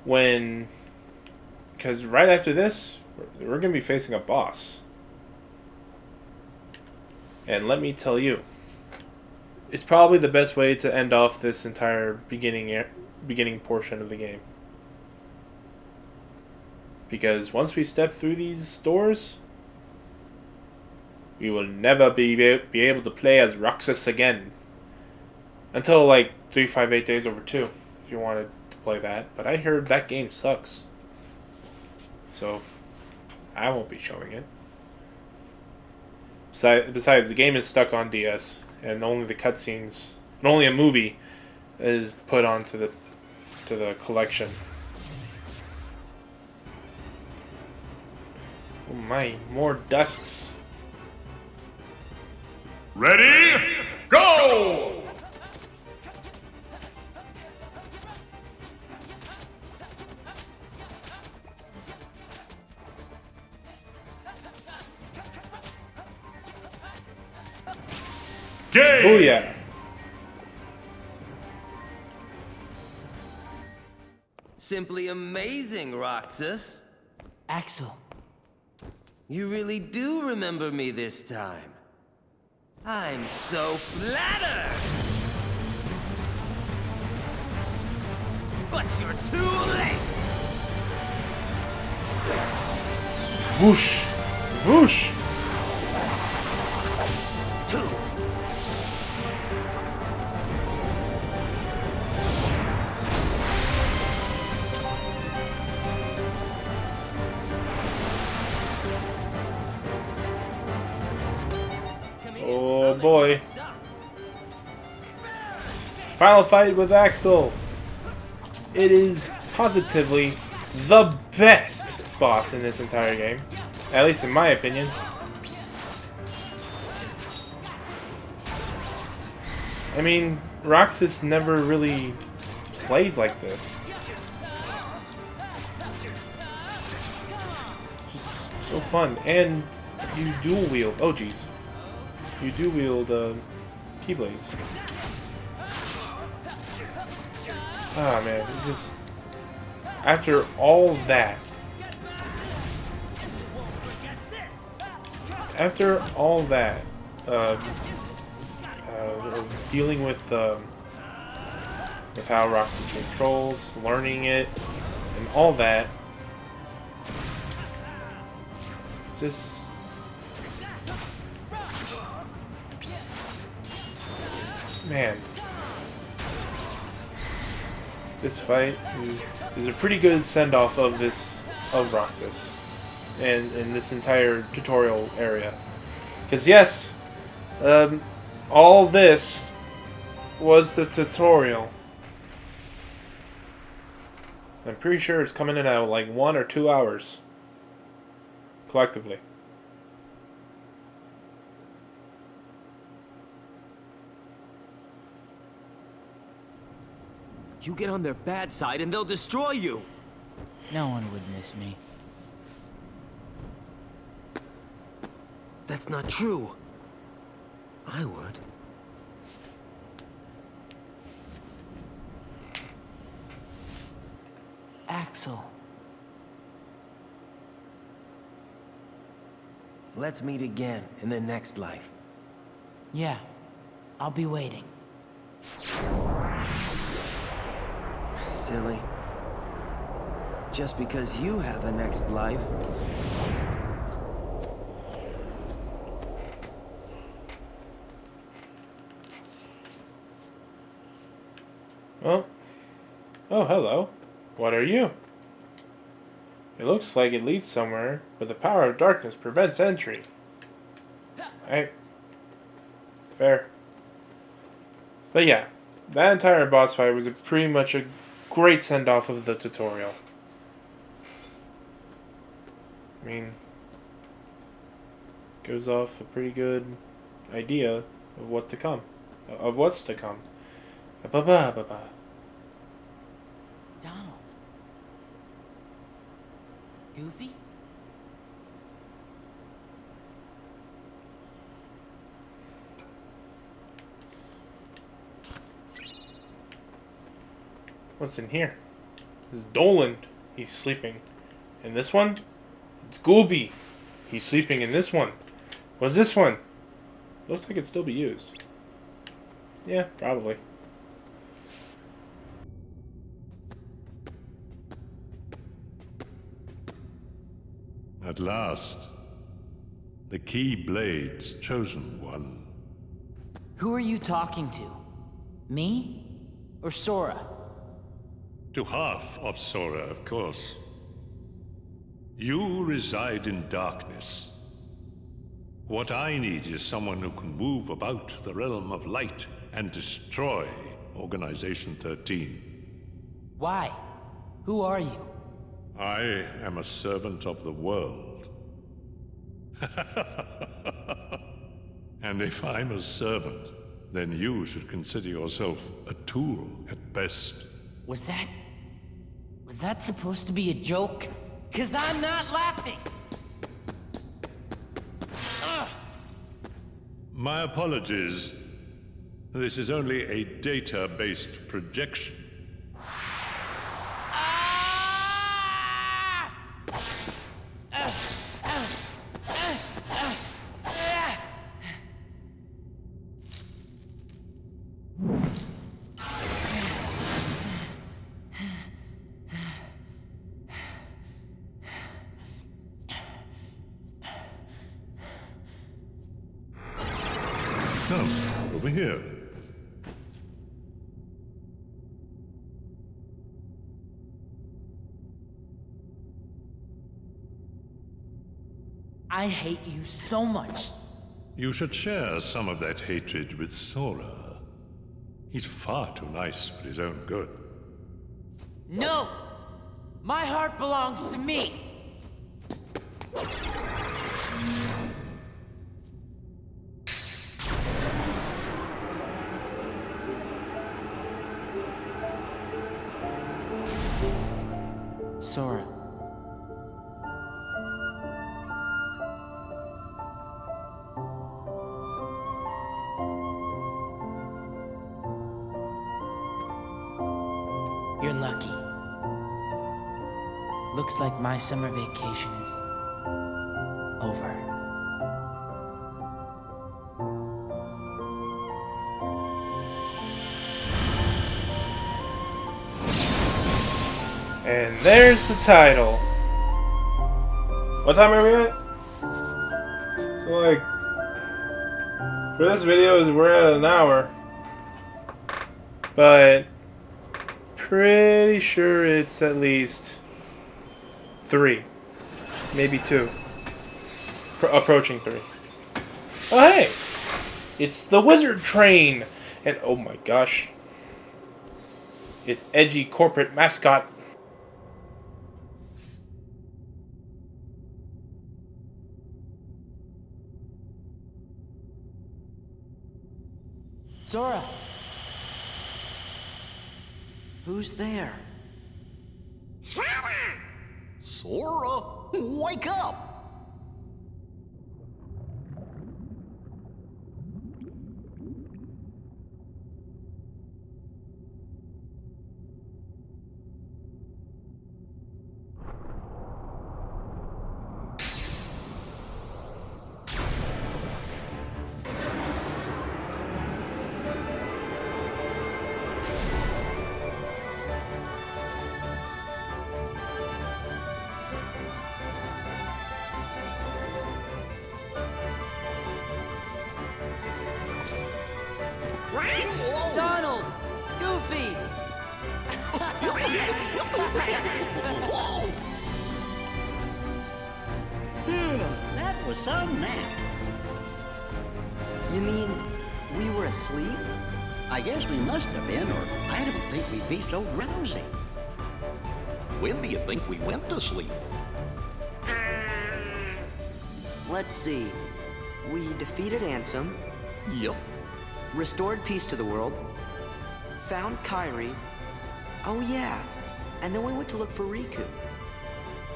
because right after this, we're going to be facing a boss. And let me tell you, it's probably the best way to end off this entire beginning portion of the game. Because once we step through these doors, we will never be able to play as Roxas again. Until like 358 Days Over 2, if you wanted to play that. But I heard that game sucks. So, I won't be showing it. Besides, the game is stuck on DS, and only the cutscenes, and only a movie is put onto the collection. Oh my, more dusks. Ready? Go! Game! Booyah! Simply amazing, Roxas. Axel. You really do remember me this time. I'm so flattered! But you're too late! Whoosh! Whoosh! Oh boy. Final fight with Axel. It is positively the best boss in this entire game. At least in my opinion. I mean, Roxas never really plays like this. Just so fun. And you dual wield. Oh jeez. You do wield keyblades. Ah man, it's just after all that. After all that, of dealing with how Roxas controls, learning it, and all that, just. Man, this fight is a pretty good send-off of Roxas, and in this entire tutorial area. Because yes, all this was the tutorial. I'm pretty sure it's coming in at like 1 or 2 hours, collectively. You get on their bad side and they'll destroy you. No one would miss me. That's not true. I would. Axel. Let's meet again in the next life. Yeah, I'll be waiting. Silly. just because you have a next life. Well, oh, hello. What are you? It looks like it leads somewhere, but the power of darkness prevents entry. Right. Fair. But yeah, that entire boss fight was pretty much a great send-off of the tutorial. I mean, gives off a pretty good idea of what to come. Of what's to come. Ba-ba-ba-ba. Donald. Goofy? What's in here? This is Dolan. He's sleeping. And this one? It's Goolby. He's sleeping in this one. What's this one? Looks like it'd still be used. Yeah, probably. At last, the Keyblade's chosen one. Who are you talking to? Me? Or Sora? To half of Sora, of course. You reside in darkness. What I need is someone who can move about the realm of light and destroy Organization 13. Why? Who are you? I am a servant of the world. And if I'm a servant, then you should consider yourself a tool at best. Was that supposed to be a joke? 'Cause I'm not laughing! Ugh. My apologies. This is only a data-based projection. Come, over here. I hate you so much. You should share some of that hatred with Sora. He's far too nice for his own good. No! My heart belongs to me! Sora. You're lucky. Looks like my summer vacation is over. And there's the title. What time are we at? So like, for this video, we're at an hour. But, pretty sure it's at least 3. Maybe 2. Approaching 3. Oh hey! It's the Wizard Train! And oh my gosh. It's edgy corporate mascot. Sora! Who's there? Sora, wake up! was some nap. You mean we were asleep? I guess we must have been, or I don't think we'd be so drowsy. When do you think we went to sleep? Let's see. We defeated Ansem. Yep. Restored peace to the world. Found Kyrie. Oh yeah. And then we went to look for Riku.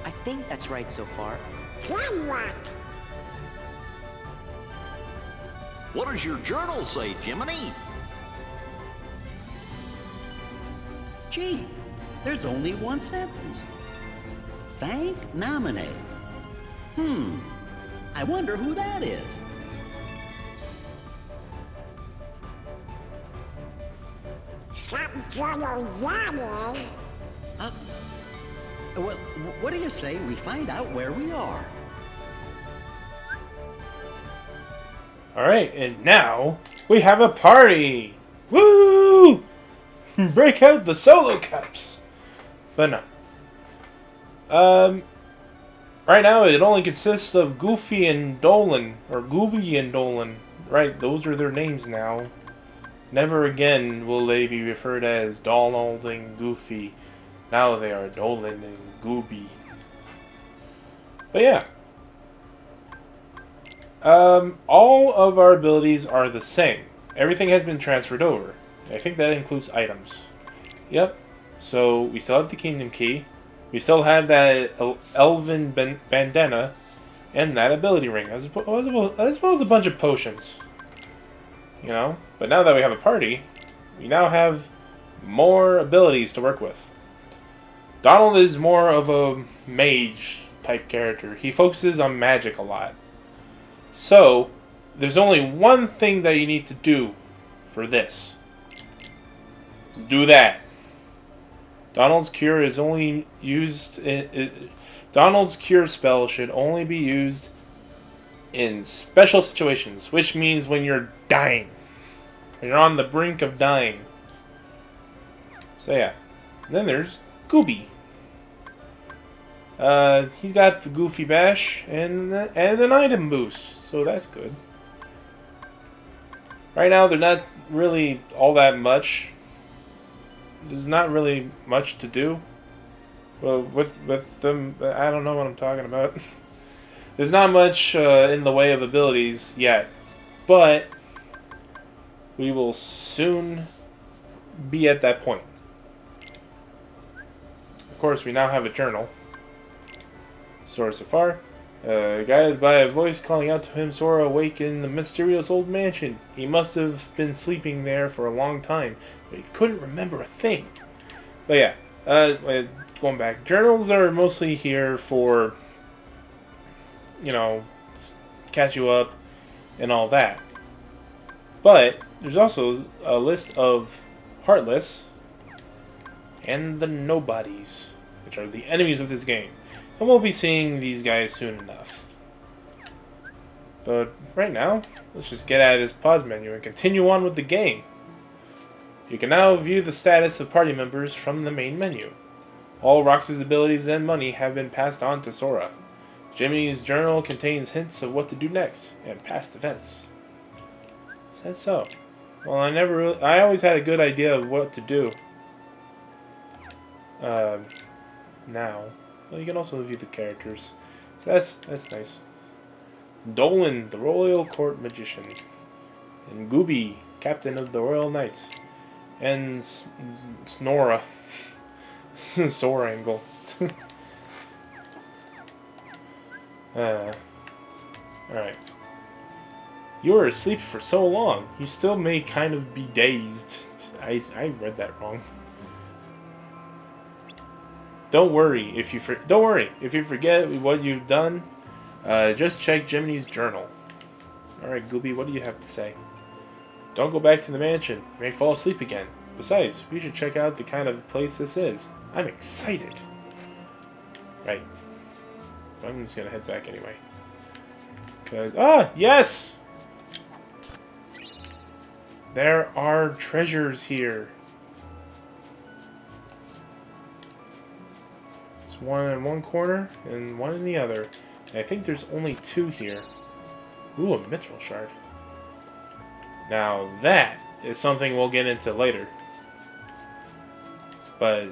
I think that's right so far. Then what? What does your journal say, Jiminy? Gee, there's only one sentence. Thank Nominee. I wonder who that is. Some journal that is. Well, what do you say we find out where we are? Alright, and now we have a party! Woo! Break out the solo cups! But no. Right now it only consists of Goofy and Dolan, or Gooby and Dolan. Right, those are their names now. Never again will they be referred as Donald and Goofy. Now they are Dolan and Gooby. But yeah. All of our abilities are the same. Everything has been transferred over. I think that includes items. Yep. So we still have the Kingdom Key. We still have that Elven bandana. And that ability ring. As well as a bunch of potions. You know? But now that we have a party, we now have more abilities to work with. Donald is more of a mage type character. He focuses on magic a lot. So, there's only one thing that you need to do for this. Just do that. Donald's cure is only used... Donald's cure spell should only be used in special situations, which means when you're dying. When you're on the brink of dying. So yeah. Then there's Gooby. He's got the Goofy Bash and an item boost, so that's good. Right now, they're not really all that much. There's not really much to do. Well, with them, I don't know what I'm talking about. There's not much in the way of abilities yet, but we will soon be at that point. Of course, we now have a journal. Sora so far. Guided by a voice calling out to him, Sora awake in the mysterious old mansion. He must have been sleeping there for a long time, but he couldn't remember a thing. But yeah, going back. Journals are mostly here for, you know, catch you up and all that. But there's also a list of Heartless and the Nobodies, which are the enemies of this game. And we'll be seeing these guys soon enough. But right now, let's just get out of this pause menu and continue on with the game. You can now view the status of party members from the main menu. All Roxas abilities and money have been passed on to Sora. Jimmy's journal contains hints of what to do next, and past events. Said so. Well, I always had a good idea of what to do. Now. Well, you can also view the characters. So that's nice. Dolan, the Royal Court Magician. And Gooby, Captain of the Royal Knights. And Snora. Sorangle. Alright. You were asleep for so long. You still may kind of be dazed. I read that wrong. Don't worry if you forget what you've done. Just check Jiminy's journal. Alright, Gooby, what do you have to say? Don't go back to the mansion. You may fall asleep again. Besides, we should check out the kind of place this is. I'm excited. Right. I'm just gonna head back anyway. Yes! There are treasures here. There's one in one corner and one in the other. I think there's only 2 here. Ooh, a Mithril Shard. Now that is something we'll get into later. But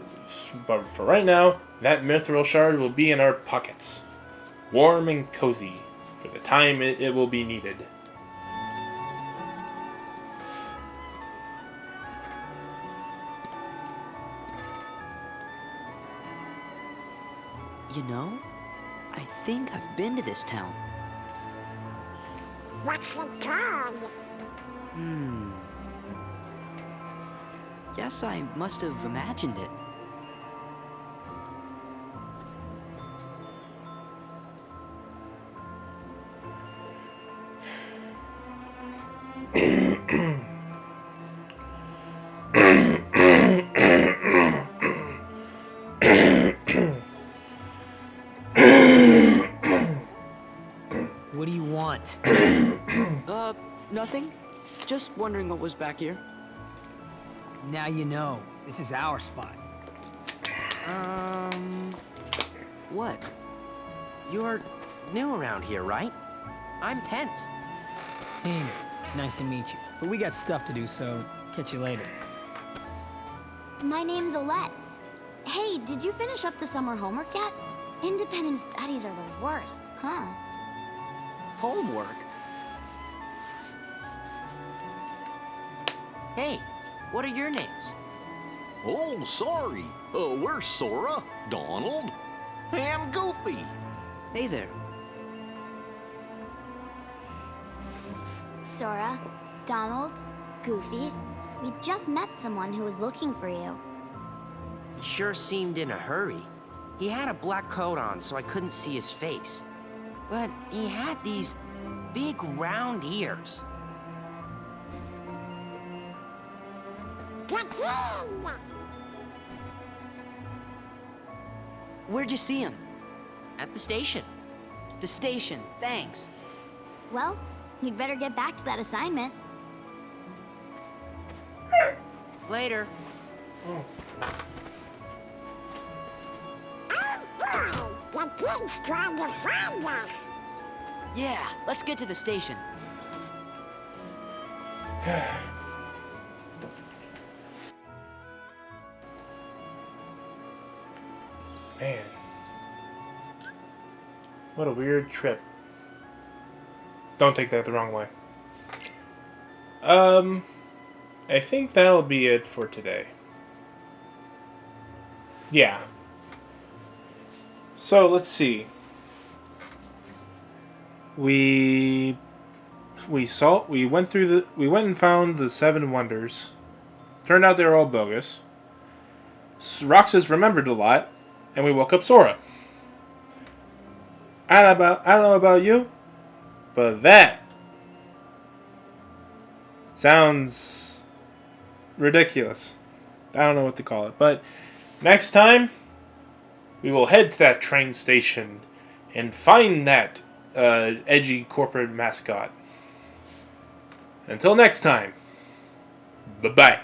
for right now, that Mithril Shard will be in our pockets. Warm and cozy for the time it will be needed. You know, I think I've been to this town. What's it called? Guess I must have imagined it. What do you want? Nothing. Just wondering what was back here. Now you know. This is our spot. What? You're new around here, right? I'm Pence. Hey, nice to meet you. But we got stuff to do, so catch you later. My name's Olette. Hey, did you finish up the summer homework yet? Independent studies are the worst, huh? Homework? Hey, what are your names? Oh, sorry. We're Sora, Donald, and Goofy. Hey there. Sora, Donald, Goofy. We just met someone who was looking for you. He sure seemed in a hurry. He had a black coat on, so I couldn't see his face. But he had these big round ears. Where'd you see him? At the station. The station, thanks. Well, you'd better get back to that assignment. Later. Oh boy, the kid's trying to find us. Yeah, let's get to the station. Man. What a weird trip. Don't take that the wrong way. I think that'll be it for today. Yeah. So, let's see. We went and found the 7 wonders. Turned out they were all bogus. Roxas remembered a lot, and we woke up Sora. I don't know about you, but that sounds ridiculous. I don't know what to call it, but next time we will head to that train station and find that edgy corporate mascot. Until next time, bye-bye.